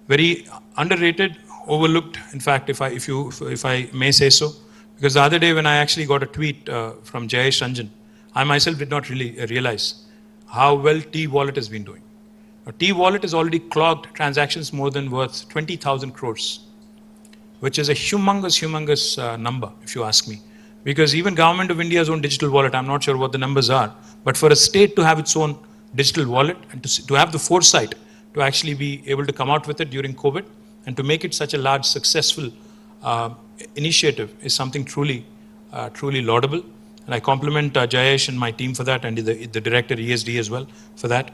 Speaker 2: Very underrated, overlooked, in fact, if I may say so. Because the other day when I actually got a tweet from Jayesh Ranjan, I myself did not really realize how well T-Wallet has been doing. T-Wallet has already clocked transactions more than worth 20,000 crores, which is a humongous number, if you ask me. Because even Government of India's own digital wallet, I'm not sure what the numbers are, but for a state to have its own digital wallet and to have the foresight to actually be able to come out with it during COVID and to make it such a large, successful initiative is something truly laudable. And I compliment Jayesh and my team for that, and the director ESD as well for that.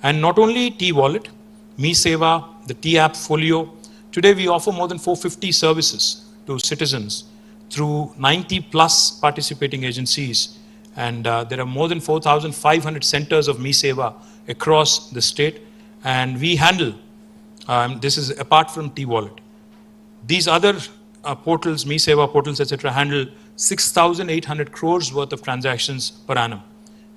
Speaker 2: And not only T-Wallet, Me Seva, the T-App Folio. Today we offer more than 450 services to citizens through 90 plus participating agencies. And there are more than 4,500 centers of Me Seva across the state. And we handle, this is apart from T-Wallet. These other portals, Me Seva portals, etc., handle 6,800 crores worth of transactions per annum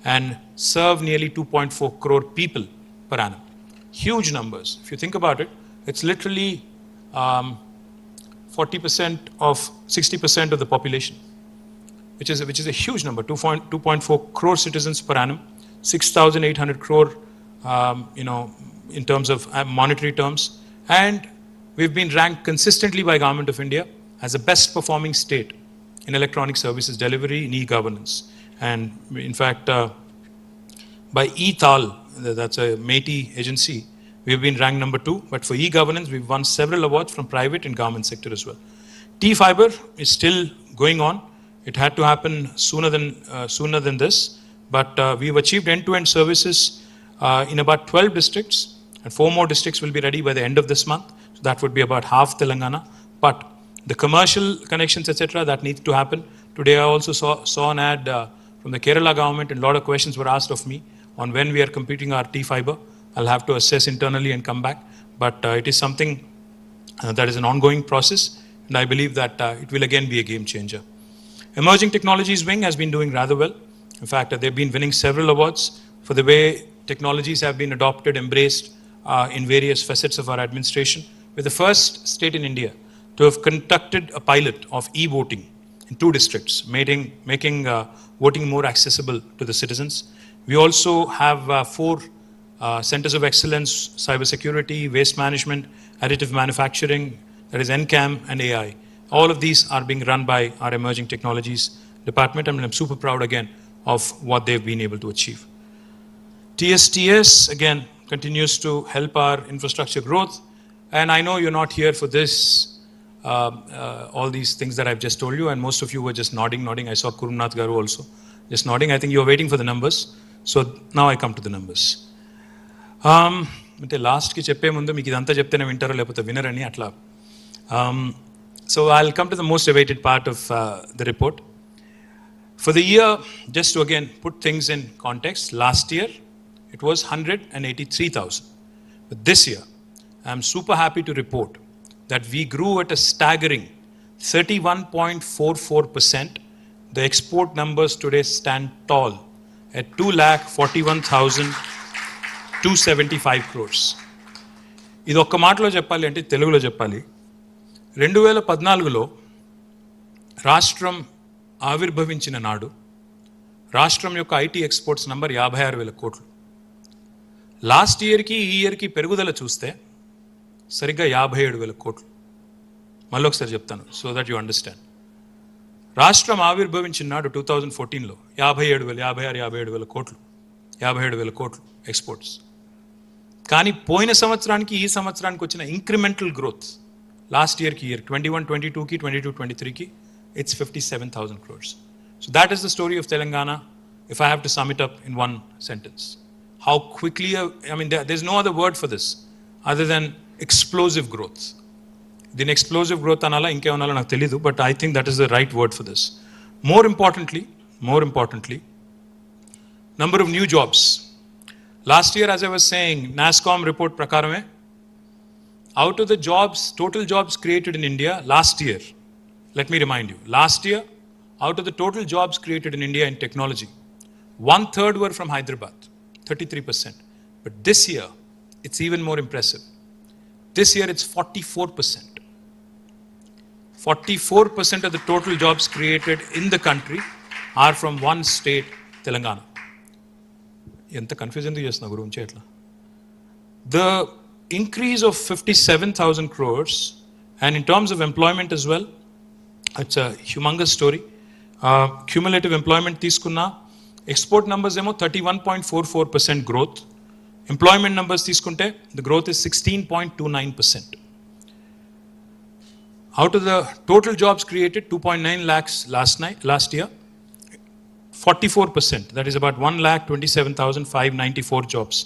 Speaker 2: and serve nearly 2.4 crore people per annum. Huge numbers. If you think about it, it's literally 40% of 60% of the population, which is a huge number. 2.4 crore citizens per annum, 6,800 crore, in terms of monetary terms, and we've been ranked consistently by Government of India as the best performing state in electronic services delivery in e-governance. And in fact, by e-Tal, that's a Meitei agency, we've been ranked number 2, but for e-governance, we've won several awards from private and government sector as well. T-Fiber is still going on. It had to happen sooner than this, but we've achieved end-to-end services in about 12 districts, and 4 more districts will be ready by the end of this month. So that would be about half Telangana. But the commercial connections, etc., that needs to happen. Today I also saw an ad from the Kerala government, and a lot of questions were asked of me on when we are completing our T-Fiber. I'll have to assess internally and come back. But it is something that is an ongoing process, and I believe that it will again be a game changer. Emerging Technologies Wing has been doing rather well. In fact, they've been winning several awards for the way technologies have been adopted, embraced in various facets of our administration. We're the first state in India to have conducted a pilot of e-voting in 2 districts, making voting more accessible to the citizens. We also have 4 centers of excellence: cybersecurity, waste management, additive manufacturing, that is NCAM, and AI. All of these are being run by our emerging technologies department, and I'm super proud again of what they've been able to achieve. TSTS again continues to help our infrastructure growth, and I know you're not here for this, all these things that I've just told you, and most of you were just nodding. I saw Kurumnath Garu also just nodding. I think you were waiting for the numbers. So now I come to the numbers. అంటే లాస్ట్కి చెప్పే ముందు మీకు ఇదంతా చెప్తేనే వింటారో లేకపోతే వినరని అట్లా. So I'll come to the most awaited part of the report. For the year, just to again put things in context, last year it was 183,000. But this year, I'm super happy to report that we grew at a staggering 31.44%. The export numbers today stand tall at 2,41,275 crores. ఇది ఒక్క మాటలో చెప్పాలి అంటే తెలుగులో చెప్పాలి. 2014లో రాష్ట్రం ఆవిర్భవించిన నాడు రాష్ట్రం యొక్క ఐటీ ఎక్స్పోర్ట్స్ నంబర్ 56,000 కోట్లు. లాస్ట్ ఇయర్కి ఈ ఇయర్కి పెరుగుదల చూస్తే సరిగ్గా 57,000 కోట్లు. మళ్ళీ ఒకసారి చెప్తాను సో దట్ యు అండర్స్టాండ్. రాష్ట్రం ఆవిర్భవించిన నాడు 2014లో 57,000 కోట్లు 57,000 కోట్లు ఎక్స్పోర్ట్స్. కానీ పోయిన సంవత్సరానికి ఈ సంవత్సరానికి వచ్చిన ఇంక్రిమెంటల్ గ్రోత్ లాస్ట్ ఇయర్కి year 21-22కి 22-23కి it's 57,000 crores. So that is the story of Telangana if I have to sum it up in one sentence. How quickly, I mean there's no other word for this other than explosive growth. Then explosive growth anala inke anala naku telidu, but I think that is the right word for this. More importantly, number of new jobs. Last year, as I was saying, NASSCOM report prakarame, out of the jobs, total jobs created in India last year, let me remind you, last year, out of the total jobs created in India in technology, 1/3 were from Hyderabad, 33%. But this year, it's even more impressive. This year, it's 44%. 44% of the total jobs created in the country are from one state, Telangana. ఎంత confusion చేస్తున్నా గురించి ఎట్లా. The increase of 57,000 crores, and in terms of employment as well, it's a humongous story. Cumulative employment తీసుకున్నా export numbers ఏమో 31.44% growth. Employment numbers తీసుకుంటే the growth is 16.29%. Out of the total jobs created, 2.9 lakhs last year, 44%, that is about 1,27,594 jobs,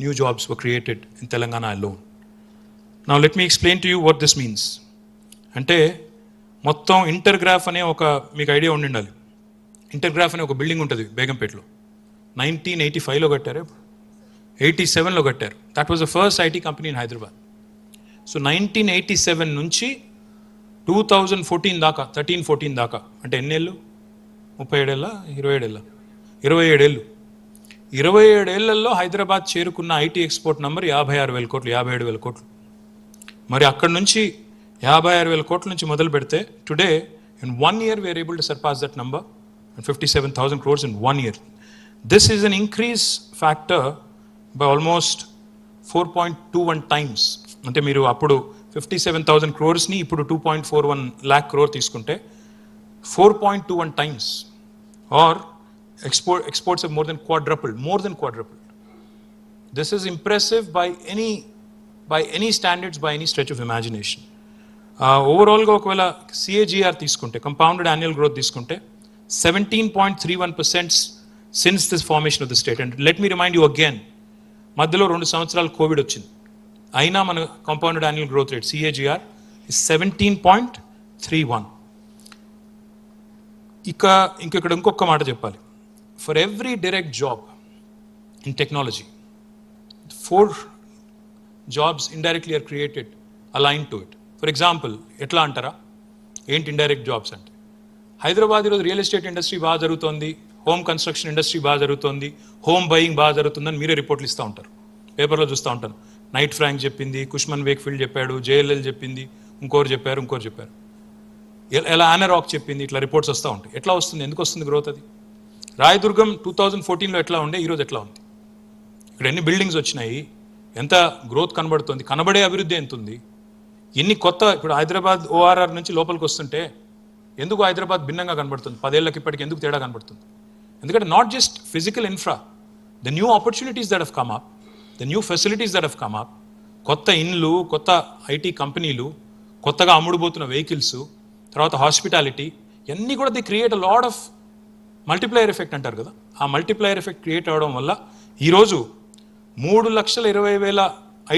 Speaker 2: new jobs were created in Telangana alone. Now let me explain to you what this means. అంటే మొత్తం ఇంటర్గ్రాఫ్ అనే ఒక మీకు idea ఉండాలి. ఇంటర్గ్రాఫ్ అనే ఒక building ఉంటుంది బేగంపేటలో. 1985లో కట్టారు, 87లో కట్టారు. That was the first IT company in Hyderabad. So 1987 నుంచి 2014 దాకా, 13-14 దాకా, అంటే ఎన్నేళ్ళు, 37 ఏళ్ళ, 27 ఏళ్ళ, 27 ఏళ్ళు. 27 ఏళ్లలో హైదరాబాద్ చేరుకున్న ఐటీ ఎక్స్పోర్ట్ నంబర్ 56,000 కోట్లు, 57,000 కోట్లు. మరి అక్కడ నుంచి 56,000 కోట్ల నుంచి మొదలు పెడితే today in 1 year we are able to surpass that number and 57,000 crores in 1 year. This is an increase factor by almost 4.21 times. అంటే మీరు అప్పుడు 57,000 crores ని ఇప్పుడు 2.41 lakh crore తీసుకుంటే 4.21 times, or exports have more than quadrupled. This is impressive by any standards, by any stretch of imagination. ఓవరాల్గా ఒకవేళ CAGR తీసుకుంటే, compounded annual growth తీసుకుంటే 17.31% since this formation of the state. And let me remind you again, మధ్యలో 2 సంవత్సరాలు Covid వచ్చింది, అయినా మన compounded annual growth rate CAGR is 17.31. ఇక్కడ ఇంకొక మాట చెప్పాలి. For every direct job in technology, 4 jobs indirectly are created aligned to it. For example ఎట్లా అంటారా, ఏంటి ఇండైరెక్ట్ జాబ్స్ అంటే, హైదరాబాద్ ఈరోజు రియల్ ఎస్టేట్ ఇండస్ట్రీ బాగా జరుగుతోంది, హోమ్ కన్స్ట్రక్షన్ ఇండస్ట్రీ బాగా జరుగుతుంది, హోమ్ బయింగ్ బాగా జరుగుతుందని మీరే రిపోర్ట్లు ఇస్తూ ఉంటారు, పేపర్లో చూస్తూ ఉంటాను. నైట్ ఫ్రాంక్ చెప్పింది, కుష్మన్ వేక్ఫీల్డ్ చెప్పాడు, జేఎల్ఎల్ చెప్పింది, ఇంకోరు చెప్పారు. ఎలా ఆనరాక్ చెప్పింది, ఇట్లా రిపోర్ట్స్ వస్తూ ఉంటాయి. ఎట్లా వస్తుంది, ఎందుకు వస్తుంది గ్రోత్? అది రాయదుర్గం 2014లో ఎట్లా ఉండే, ఈరోజు ఎట్లా ఉంది? ఇక్కడ ఎన్ని బిల్డింగ్స్ వచ్చినాయి, ఎంత గ్రోత్ కనబడుతుంది, కనబడే అభివృద్ధి ఎంత ఉంది, ఎన్ని కొత్త, ఇప్పుడు హైదరాబాద్ ఓఆర్ఆర్ నుంచి లోపలికి వస్తుంటే ఎందుకు హైదరాబాద్ భిన్నంగా కనబడుతుంది, 10 ఏళ్ళకి ఇప్పటికి ఎందుకు తేడా కనబడుతుంది? ఎందుకంటే not just physical infra, the new opportunities that have come up, the new facilities that have come up, కొత్త ఇండ్లు, కొత్త ఐటీ కంపెనీలు, కొత్తగా అమ్ముడుపోతున్న వెహికల్స్, తర్వాత హాస్పిటాలిటీ, ఇవన్నీ కూడా the create a lot of multiplier effect అంటారు కదా. ఆ మల్టిప్లయర్ ఎఫెక్ట్ క్రియేట్ అవ్వడం వల్ల ఈరోజు 3,20,000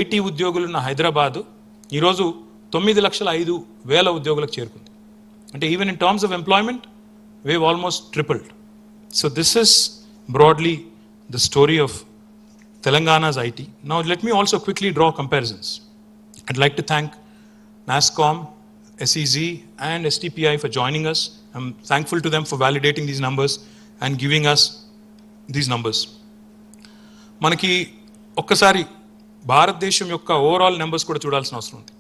Speaker 2: ఐటీ ఉద్యోగులున్న హైదరాబాదు ఈరోజు 9,05,000 ఉద్యోగులకు చేరుకుంది. అంటే even in terms of employment we have almost tripled. So this is broadly the story of Telangana's IT. Now let me also quickly draw comparisons. I'd like to thank NASSCOM, SEZ and STPI for joining us. I'm thankful to them for validating these numbers and giving us these numbers. మనకి ఒక్కసారి భారతదేశం యొక్క overall numbers కూడా చూడాల్సిన అవసరం ఉంది.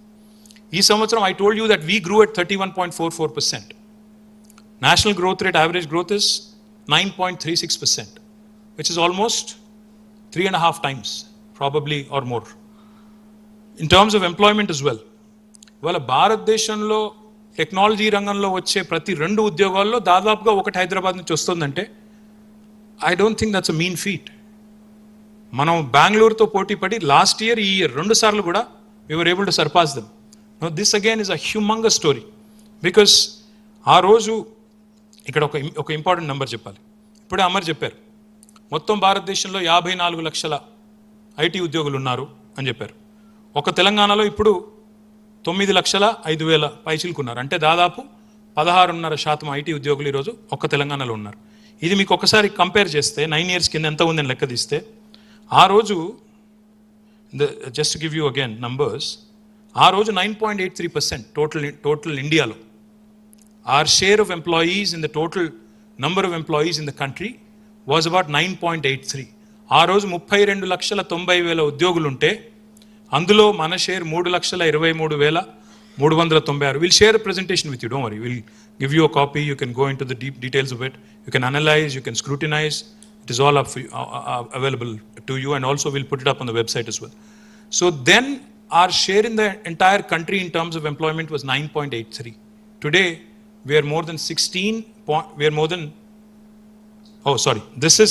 Speaker 2: ఈ సంవత్సరం I told you that we grew at 31.44%. National growth rate, average growth is 9.36%, which is almost 3.5 times, probably or more. In terms of employment as well. వాళ్ళ భారతదేశంలో టెక్నాలజీ రంగంలో వచ్చే ప్రతి 2 ఉద్యోగాల్లో దాదాపుగా ఒకటి హైదరాబాద్ నుంచి వస్తుందంటే I don't think that's a mean feet. మనం బెంగళూరుతో పోటీ పడి లాస్ట్ ఇయర్, ఈ ఇయర్ 2 సార్లు కూడా we were able to surpass them. Now this again is a humongous story because ఆ రోజు ఇక్కడ ఒక ఇంపార్టెంట్ నెంబర్ చెప్పాలి. ఇప్పుడే అమర్ చెప్పారు, మొత్తం భారతదేశంలో 54 లక్షల ఐటీ ఉద్యోగులు ఉన్నారు అని చెప్పారు. ఒక తెలంగాణలో ఇప్పుడు 9,05,000 పైచిలుకున్నారు. అంటే దాదాపు 16.5% ఐటీ ఉద్యోగులు ఈరోజు ఒక్క తెలంగాణలో ఉన్నారు. ఇది మీకు ఒకసారి కంపేర్ చేస్తే 9 years కింద ఎంత ఉందని లెక్క తీస్తే ఆ రోజు, just give you again numbers, ఆ రోజు 9.83% టోటల్ ఇండియాలో. Our share of employees in the total number of employees in the country was about 9.83. ఆ రోజు 32,90,000 ఉద్యోగులు ఉంటే అందులో మన share 3,23,396. We'll share a presentation with you, don't worry. We'll give you a copy. You can go into the deep details of it. You can analyze, you can scrutinize. It is all up for you, available to you, and also we'll put it up on the website as well. So then our share in the entire country in terms of employment was 9.83. Today we are more than 16. We are more than, this is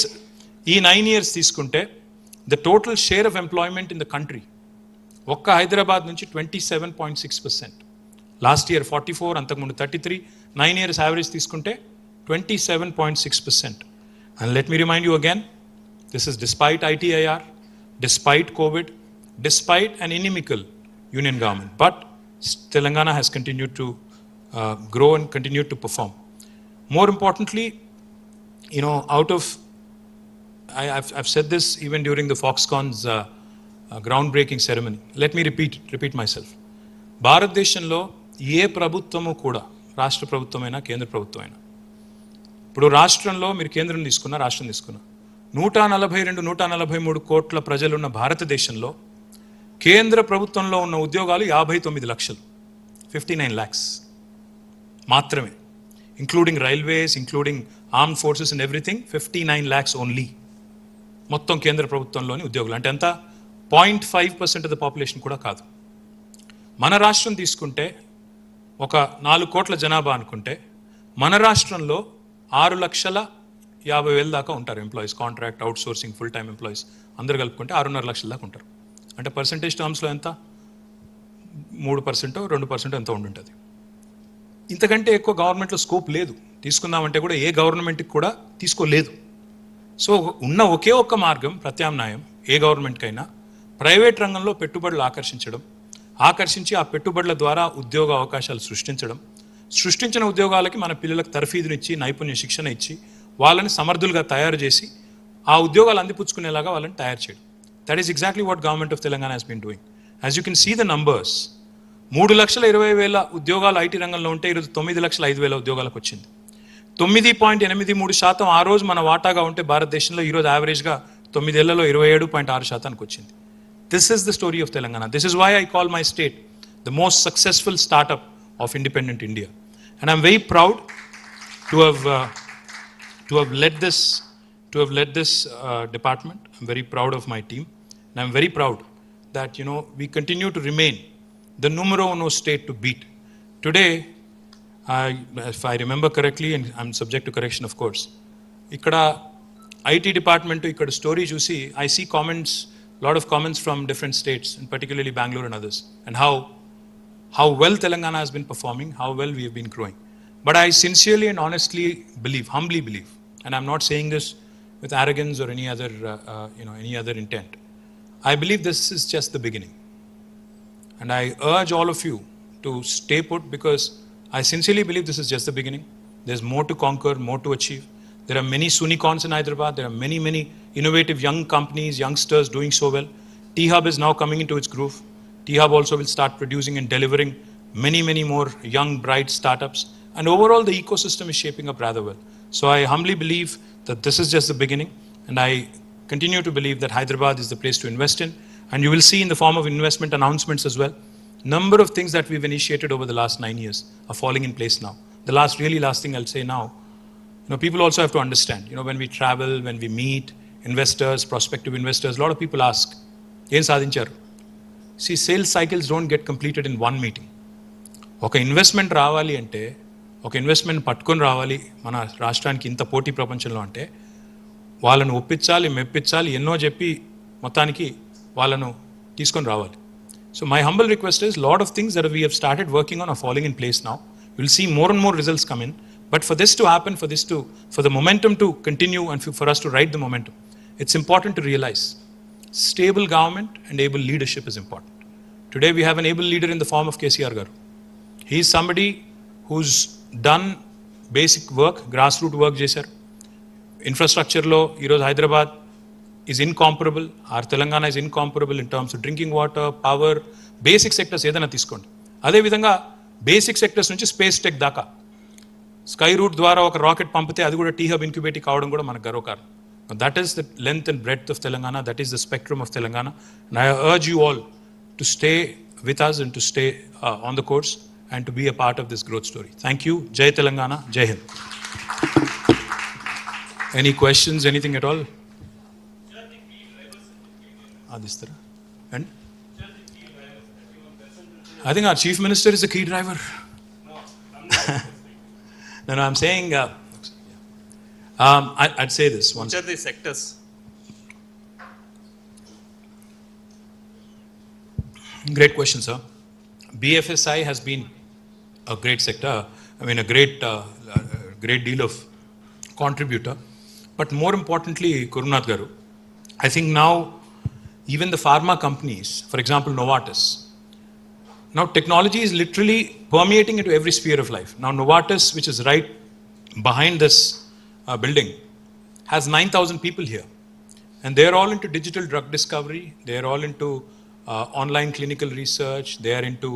Speaker 2: ఈ 9 years తీసుకుంటే the total share of employment in the country ఒక్క హైదరాబాద్ నుంచి 27.6%. Last year 44, అంతకుముందు 33. 9 years average తీసుకుంటే 27.6%. And let me remind you again, this is despite ITIR, despite COVID, despite an inimical union government. But Telangana has continued to grow and continued to perform. More importantly, you know, out of, I've said this even during the Foxconn's groundbreaking ceremony. Let me repeat myself. భారతదేశంలో ఏ ప్రభుత్వము కూడా, రాష్ట్ర ప్రభుత్వమైనా కేంద్ర ప్రభుత్వమైనా, ఇప్పుడు రాష్ట్రంలో మీరు కేంద్రం తీసుకున్నా, రాష్ట్రం తీసుకున్నా, 142-143 కోట్ల ప్రజలున్న భారతదేశంలో కేంద్ర ప్రభుత్వంలో ఉన్న ఉద్యోగాలు 59 లక్షలు, 59 lakhs మాత్రమే, including railways, including armed forces and everything. 59 lakhs only మొత్తం కేంద్ర ప్రభుత్వంలోని ఉద్యోగులు. అంటే ఎంత? 0.5% ఆఫ్ ద పాపులేషన్ కూడా కాదు. మన రాష్ట్రం తీసుకుంటే ఒక 4 కోట్ల జనాభా అనుకుంటే మన రాష్ట్రంలో 6,50,000 దాకా ఉంటారు employees, contract, out sourcing, full time employees అందరు కలుపుకుంటే 6.5 లక్షల దాకా ఉంటారు. అంటే పర్సంటేజ్ టర్మ్స్లో ఎంత? 3%, 2% ఎంతో ఉండుంటుంది. ఇంతకంటే ఎక్కువ గవర్నమెంట్లో స్కోప్ లేదు. తీసుకుందామంటే కూడా ఏ గవర్నమెంట్కి కూడా తీసుకోలేదు. సో ఉన్న ఒకే ఒక్క మార్గం, ప్రత్యామ్నాయం ఏ గవర్నమెంట్కైనా, ప్రైవేట్ రంగంలో పెట్టుబడులు ఆకర్షించి ఆ పెట్టుబడుల ద్వారా ఉద్యోగ అవకాశాలు సృష్టించిన ఉద్యోగాలకి మన పిల్లలకు తర్ఫీదునిచ్చి, నైపుణ్య శిక్షణ ఇచ్చి, వాళ్ళని సమర్థులుగా తయారు చేసి ఆ ఉద్యోగాలు అందిపుచ్చుకునేలాగా వాళ్ళని తయారు చేయడం. That is exactly what government of Telangana has been doing. As you can see the numbers, 3,20,000 ఉద్యోగాలు ఐటీ రంగంలో ఉంటే ఈరోజు 9,05,000 ఉద్యోగాలకు వచ్చింది. 9.83% ఆ రోజు మన వాటాగా ఉంటే భారతదేశంలో ఈరోజు యావరేజ్గా 9 ఏళ్లలో 27.6%కి వచ్చింది. This is the story of Telangana. This is why I call my state the most successful startup of independent India. And I'm very proud to have led this department. I'm very proud of my team. And I'm very proud that, we continue to remain the numero uno state to beat. Today, if I remember correctly, and I'm subject to correction, of course, ikkada IT department, ikkada story chusi, I see comments, lot of comments from different states, and particularly Bangalore and others, and how well Telangana has been performing, how well we have been growing. But I sincerely and honestly believe, humbly believe, and I'm not saying this with arrogance or any other intent. I believe this is just the beginning. And I urge all of you to stay put, because I sincerely believe this is just the beginning. There's more to conquer, more to achieve. There are many Sunicons in Hyderabad. There are many, many innovative young companies, youngsters doing so well. T-Hub is now coming into its groove. T-Hub also will start producing and delivering many, many more young, bright startups. And overall, the ecosystem is shaping up rather well. So I humbly believe that this is just the beginning. And I continue to believe that Hyderabad is the place to invest in. And you will see in the form of investment announcements as well. Number of things that we've initiated over the last 9 years are falling in place now. The last thing I'll say now, people also have to understand, when we travel, when we meet investors, prospective investors, a lot of people ask, "Yen sadincharu?" See, sales cycles don't get completed in one meeting. ఒక investment రావాలి అంటే, ఒక investment పట్టుకొని రావాలి మన రాష్ట్రానికి ఇంత పోటీ ప్రపంచంలో అంటే, వాళ్ళను ఒప్పించాలి, మెప్పించాలి, ఎన్నో చెప్పి మొత్తానికి వాళ్ళను తీసుకొని రావాలి. So my humble request is, lot of things that we have started working on are falling in place now. You'll see more and more results come in. But for this to happen, for the momentum to continue and for us to ride the momentum, it's important to realize stable government and able leadership is important. Today we have an able leader in the form of KTR garu. He is somebody who's done basic work, grassroots work చేశారు. Infrastructure లో ఈరోజు Hyderabad is incomparable. Our Telangana is incomparable in terms of drinking water, power, basic sectors ఏదైనా తీసుకోండి. అదేవిధంగా basic sectors నుంచి space tech దాకా sky route ద్వారా ఒక రాకెట్ పంపితే అది కూడా T-Hub ఇంక్యుబేటివ్ కావడం కూడా మనకు గర్వకారణం. That is the length and breadth of Telangana. That is the spectrum of Telangana. And I urge you all to stay with us and to stay on the course and to be a part of this growth story. Thank you. Jai Telangana. Jai Hind. Any questions, anything at all? And I think our Chief Minister is a key driver. No, I'm saying, I'd say this once.
Speaker 3: Which are the sectors?
Speaker 2: Great question, sir. BFSI has been a great sector. I mean, a great deal of contributor. But more importantly, Kurunath Garu, I think now even the pharma companies, for example, Novartis, now technology is literally permeating into every sphere of life. Now Novartis, which is right behind this building, has 9,000 people here. And they're all into digital drug discovery. They're all into online clinical research. They're into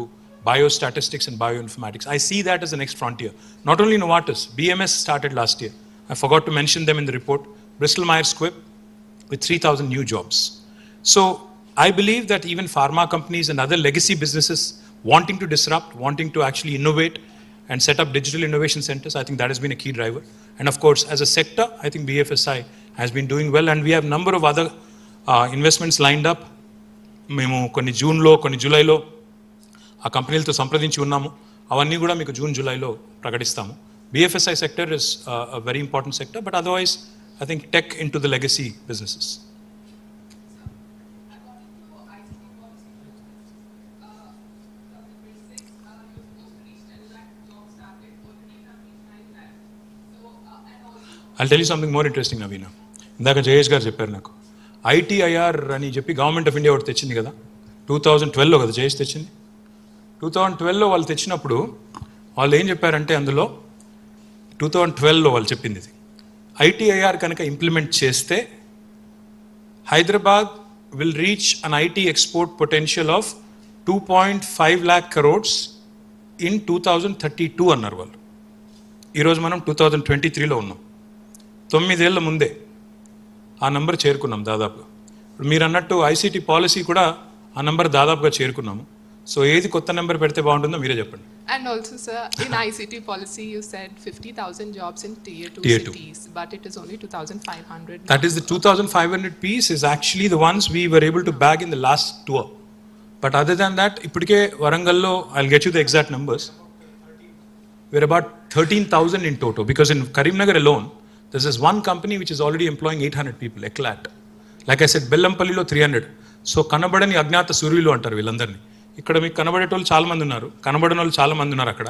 Speaker 2: biostatistics and bioinformatics. I see that as the next frontier. Not only Novartis, BMS started last year. I forgot to mention them in the report. Bristol Myers Squibb with 3,000 new jobs. So I believe that even pharma companies and other legacy businesses wanting to disrupt, wanting to actually innovate and set up digital innovation centers, I think that has been a key driver. And of course, as a sector, I think BFSI has been doing well, and we have a number of other investments lined up. మేము కొన్ని జూన్లో, కొన్ని జూలైలో ఆ కంపెనీలతో సంప్రదించి ఉన్నాము. అవన్నీ కూడా మీకు జూన్, జూలైలో ప్రకటిస్తాము. BFSI sector is a very important sector, but otherwise, I think tech into the legacy businesses. I'll tell you something more interesting, Navina. ఇందాక జయేష్ గారు చెప్పారు నాకు, ITIR అని చెప్పి గవర్నమెంట్ ఆఫ్ ఇండియా ఒకటి తెచ్చింది కదా, 2012లో కదా జయేష్ తెచ్చింది. 2012లో వాళ్ళు తెచ్చినప్పుడు వాళ్ళు ఏం చెప్పారంటే, అందులో 2012లో వాళ్ళు చెప్పింది ఇది, ITIR కనుక ఇంప్లిమెంట్ చేస్తే Hyderabad will reach an IT export potential of 2.5 lakh crores in 2032 అన్నారు వాళ్ళు. ఈరోజు మనం 2023లో ఉన్నాం. 9 ఏళ్ల ముందే ఆ నంబర్ చేరుకున్నాం దాదాపుగా. ఇప్పుడు మీరు అన్నట్టు ఐసీటీ పాలసీ కూడా ఆ నంబర్ దాదాపుగా చేరుకున్నాము. సో ఏది కొత్త నెంబర్ పెడితే బాగుంటుందో మీరే చెప్పండి.
Speaker 3: And also, sir, in ICT policy, you said 50,000 jobs in tier 2
Speaker 2: Tier 2.
Speaker 3: cities, but it is only 2,500.
Speaker 2: That is the 2,500 piece is actually the ones we were able to bag in the last tour. But other than that, ఇప్పటికే వరంగల్లో I'll get you the exact numbers. We're about 13,000 in total because in Karimnagar alone, there's this one company which is already employing 800 people, Eclat. Like I said, Bellampalliలో 300. So కనబడని అజ్ఞాత సూర్యులు అంటారు వీళ్ళందరినీ. ఇక్కడ మీకు కనబడేటోళ్ళు చాలా మంది ఉన్నారు, కనబడని వాళ్ళు చాలా మంది ఉన్నారు అక్కడ.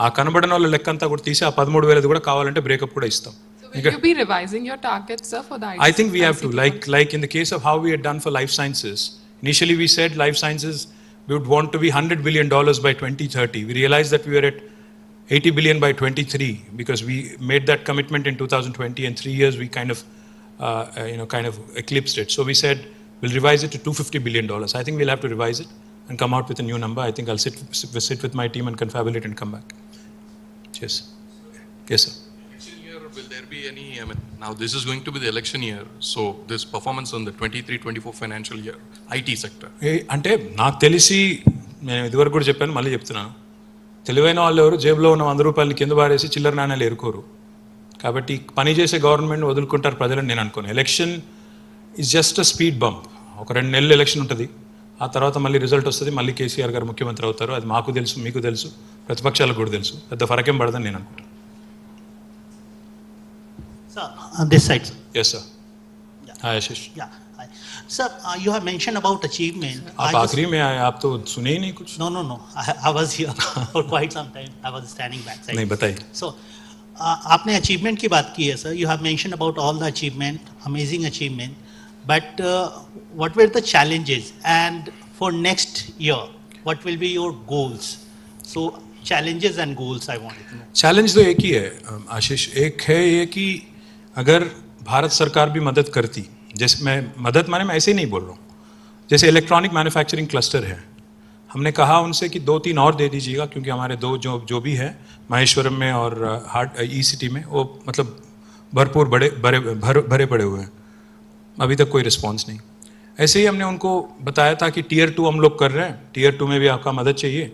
Speaker 2: ఆ కనబడని వాళ్ళ లెక్క అంతా కూడా తీసి ఆ 13,000 కూడా కావాలంటే బ్రేకప్ కూడా ఇస్తాం.
Speaker 3: So will you be revising your targets, sir, for the ICT?
Speaker 2: I think we have to,
Speaker 3: policy?
Speaker 2: like in the case of how we had done for life sciences. Initially we said life sciences we would want to be $100 billion by 2030. We realized that we were at 80 billion by 23 because we made that commitment in 2020 and 3 years we kind of eclipsed it. So we said we'll revise it to $250 billion. I think we'll have to revise it and come out with a new number. I think I'll sit with my team and confabulate and come back. Yes. Yes, sir.
Speaker 4: Election year, will there be any, now this is going to be the election year, so this performance on the 23-24 financial year, IT sector.
Speaker 2: అంటే నాకు తెలిసి నేను ఇదివరకు కూడా చెప్పాను, మళ్ళీ చెప్తున్నాను, తెలివైన వాళ్ళు ఎవరు జేబులో ఉన్న 100 రూపాయలని కింద పారేసి చిల్లర నాణ్యాలు ఎరుకోరు. కాబట్టి పని చేసే గవర్నమెంట్ వదులుకుంటారు ప్రజలని నేను అనుకోను. Election is just a speed bump. ఒక 2 నెలలు ఎలక్షన్ ఉంటుంది, ఆ తర్వాత మళ్ళీ రిజల్ట్ వస్తుంది, మళ్ళీ కేసీఆర్ గారు ముఖ్యమంత్రి అవుతారు. అది మాకు తెలుసు, మీకు తెలుసు, ప్రతిపక్షాలకు కూడా తెలుసు. పెద్ద ఫరకేం పడదని నేను అనుకుంటాను.
Speaker 5: Sir, on this side, sir.
Speaker 2: Yes, sir.
Speaker 5: Yeah.
Speaker 2: Hi, Ashish.
Speaker 5: Yeah. Hi. Sir, you have mentioned about achievement.
Speaker 2: आप आखिरी में आए, आप तो सुने ही नहीं कुछ.
Speaker 5: No. I was here for quite some time. I was standing backside.
Speaker 2: नहीं बताइए.
Speaker 5: So, आपने achievement की बात की है, sir. You have mentioned about all the achievement, amazing achievement. But what were the challenges? And for next year, what will be your goals? So, challenges and goals I wanted to know.
Speaker 2: Challenge तो एक ही है आशीष. एक है ये कि अगर भारत सरकार भी मदद करती, जैसे मैं मदद माने मैं ऐसे ही नहीं बोल रहा हूँ, जैसे इलेक्ट्रॉनिक मैन्युफैक्चरिंग क्लस्टर है, हमने कहा उनसे कि 2-3 और दे दीजिएगा क्योंकि हमारे 2 जो भी है माहेश्वरम में और ई-सिटी में वो मतलब भरपूर भरे पड़े हुए हैं. अभी तक कोई रिस्पॉन्स नहीं. ऐसे ही हमने उनको बताया था कि टीयर 2 हम लोग कर रहे हैं, टीयर 2 में भी आपका मदद चाहिए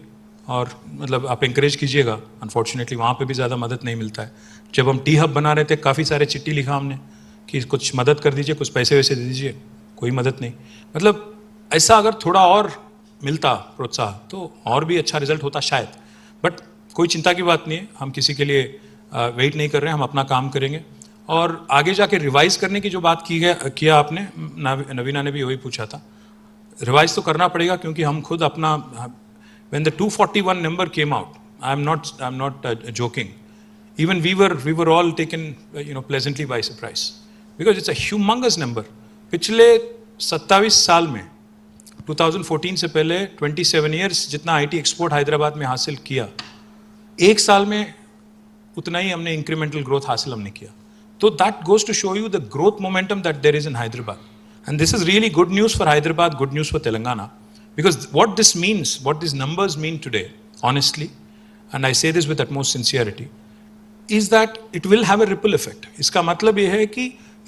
Speaker 2: और मतलब आप इंकरेज कीजिएगा. अनफॉर्चुनेटली वहाँ पे भी ज़्यादा मदद नहीं मिलता है. जब हम टी हब बना रहे थे काफ़ी सारे चिट्ठी लिखा हमने कि कुछ मदद कर दीजिए, कुछ पैसे वैसे दे दीजिए, कोई मदद नहीं. मतलब ऐसा अगर थोड़ा और मिलता प्रोत्साहन तो और भी अच्छा रिजल्ट होता शायद. बट कोई चिंता की बात नहीं है, हम किसी के लिए वेट नहीं कर रहे हैं, हम अपना काम करेंगे. और आगे जाके रिवाइज करने की जो बात किया आपने, नवीना ने भी वही पूछा था. रिवाइज तो करना पड़ेगा क्योंकि हम खुद अपना when the 241 number came out, I'm not joking. Even we were all taken pleasantly by surprise because it's a humongous number. पिछले 27 साल में 2014 से पहले 27 years जितना IT एक्सपोर्ट हैदराबाद में हासिल किया, एक साल में उतना ही हमने इंक्रीमेंटल ग्रोथ हासिल हमने किया. तो that goes to show you the growth momentum that there is in Hyderabad. And this is really good news for Hyderabad, good news for Telangana. Because what this means, what these numbers mean today, honestly, and I say this with utmost sincerity, is that it will have a ripple effect. इसका मतलब ये है कि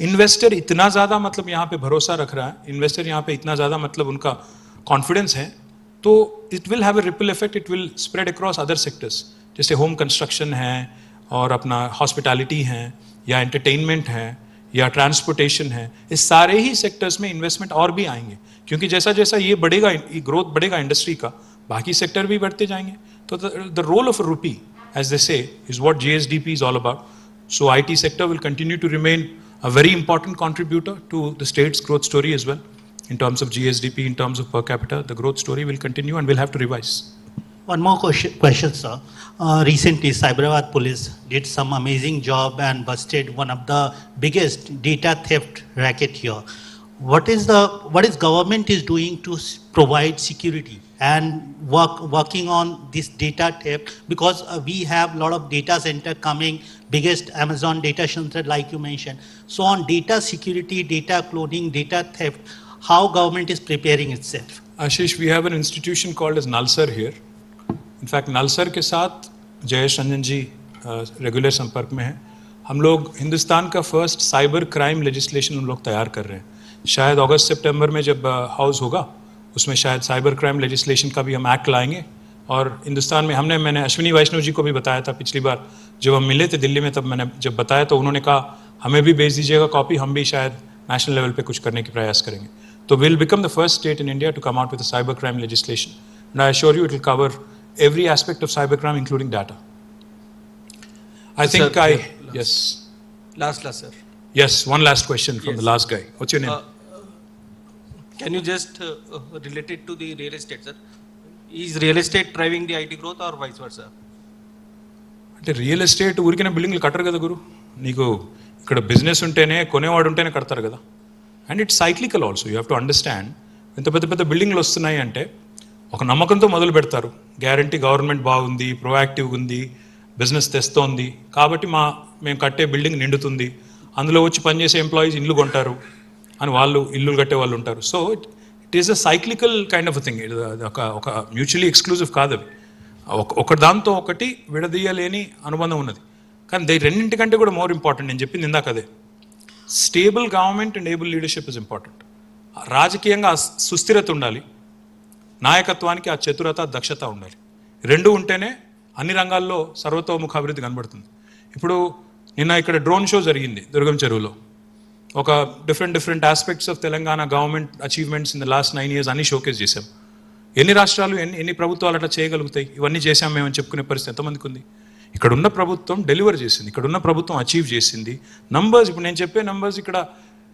Speaker 2: investor इतना ज़्यादा मतलब यहाँ पे भरोसा रख रहा है, इन्वेस्टर यहाँ पे इतना ज़्यादा मतलब उनका कॉन्फिडेंस है, तो it will have a ripple effect, it will spread across other sectors. जैसे होम कंस्ट्रक्शन है और अपना हॉस्पिटैलिटी है या एंटरटेनमेंट है या ट्रांसपोर्टेशन है, इस सारे ही सेक्टर्स में इन्वेस्टमेंट और भी आएंगे क्योंकि जैसा जैसा ये बढ़ेगा, ये ग्रोथ बढ़ेगा इंडस्ट्री का, बाकी सेक्टर भी बढ़ते जाएंगे. तो द रोल ऑफ अ रूपी, एज दे से, is what GSDP is all about. So IT sector will continue to remain a very important contributor to the state's growth story as well. In terms of GSDP, in terms of per capita, the growth story will continue and we'll have to revise.
Speaker 5: One more question, sir. Recently, Cyberabad police did some amazing job and busted one of the biggest data theft racket here. What is government is doing to provide security and working on this data theft? Because we have a lot of data center coming, biggest Amazon data center like you mentioned. So on data security, data cloning, data theft, how government is preparing itself?
Speaker 2: Ashish, we have an institution called as Nalsar here. In fact, Nalsar के साथ जयेश रंजन जी regular संपर्क में हैं। हम लोग हिंदुस्तान का first cyber crime legislation हम लोग तैयार कर रहे हैं। शायद अगस्त सितंबर में जब हाउस होगा उसमें शायद साइबर क्राइम लेजिस्लेशन का भी हम एक्ट लाएंगे। और हिंदुस्तान में मैंने अश्विनी वैष्णव जी को भी बताया था पिछली बार जब हम मिले थे दिल्ली में, तब मैंने जब बताया तो उन्होंने कहा हमें भी भेज दीजिएगा कॉपी, हम भी शायद नेशनल लेवल पे कुछ करने की प्रयास करेंगे। तो will become the first state in India to come out with cyber crime legislation and I assure you it will cover every aspect of cybercrime including data. I think yes.
Speaker 6: Last, sir.
Speaker 2: Yes, one last question from the last guy. What's your name?
Speaker 6: Can you just relate it to the real estate, sir? Is real estate driving the IT growth or vice versa?
Speaker 2: అంటే real estate ఊరికైనా బిల్డింగ్లు కట్టరు కదా గురు. నీకు ఇక్కడ business ఉంటేనే కొనేవాడు ఉంటేనే కడతారు కదా. And it's cyclical also. You have to understand. ఇంత పెద్ద పెద్ద బిల్డింగ్లు వస్తున్నాయి అంటే ఒక నమ్మకంతో మొదలు పెడతారు. గ్యారంటీ గవర్నమెంట్ బాగుంది, ప్రొయాక్టివ్గా ఉంది, బిజినెస్ తెస్తోంది కాబట్టి మేము కట్టే బిల్డింగ్ నిండుతుంది, అందులో వచ్చి పనిచేసే ఎంప్లాయీస్ ఇల్లు కొంటారు అని వాళ్ళు ఇల్లు కట్టే వాళ్ళు ఉంటారు. So it is a cyclical kind of thing. ఒక మ్యూచువల్లీ ఎక్స్క్లూజివ్ కాదు అవి. ఒక దాంతో ఒకటి విడదీయలేని అనుబంధం ఉన్నది. కానీ రెండింటికంటే కూడా మోర్ ఇంపార్టెంట్ నేను చెప్పింది ఇందాక అదే, stable government and able leadership is important. రాజకీయంగా సుస్థిరత ఉండాలి, నాయకత్వానికి ఆ చతురత దక్షత ఉండాలి. రెండు ఉంటేనే అన్ని రంగాల్లో సర్వతోముఖ అభివృద్ధి కనబడుతుంది. ఇప్పుడు నిన్న ఇక్కడ డ్రోన్ షో జరిగింది దుర్గం చెరువులో. ఒక different aspects of Telangana government achievements in the last 9 years అన్ని షోకేస్ చేశాం. ఎన్ని రాష్ట్రాలు ఎన్ని ప్రభుత్వాలు అట్లా చేయగలుగుతాయి? ఇవన్నీ చేశాం మేమని చెప్పుకునే పరిస్థితి ఎంతమందికి ఉంది? ఇక్కడున్న ప్రభుత్వం డెలివర్ చేసింది, ఇక్కడున్న ప్రభుత్వం అచీవ్ చేసింది. నంబర్స్ ఇప్పుడు నేను చెప్పే నంబర్స్ ఇక్కడ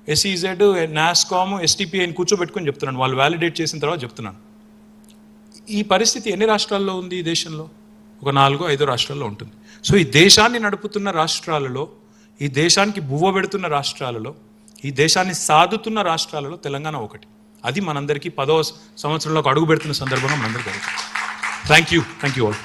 Speaker 2: ఎస్ఈజెడ్, నాస్కామ్, ఎస్టీపీఐని కూర్చోబెట్టుకొని చెప్తున్నాను, వాళ్ళు వ్యాలిడేట్ చేసిన తర్వాత చెప్తున్నాను. ఈ పరిస్థితి ఎన్ని రాష్ట్రాల్లో ఉంది ఈ దేశంలో? ఒక 4-5 రాష్ట్రాల్లో ఉంటుంది. సో ఈ దేశాన్ని నడుపుతున్న రాష్ట్రాలలో, ఈ దేశానికి బువ్వ పెడుతున్న రాష్ట్రాలలో, ఈ దేశాన్ని సాదుతున్న రాష్ట్రాలలో తెలంగాణ ఒకటి. అది మనందరికీ 10వ సంవత్సరంలోకి అడుగు పెడుతున్న సందర్భంగా మనందరికీ థ్యాంక్ యూ ఆల్.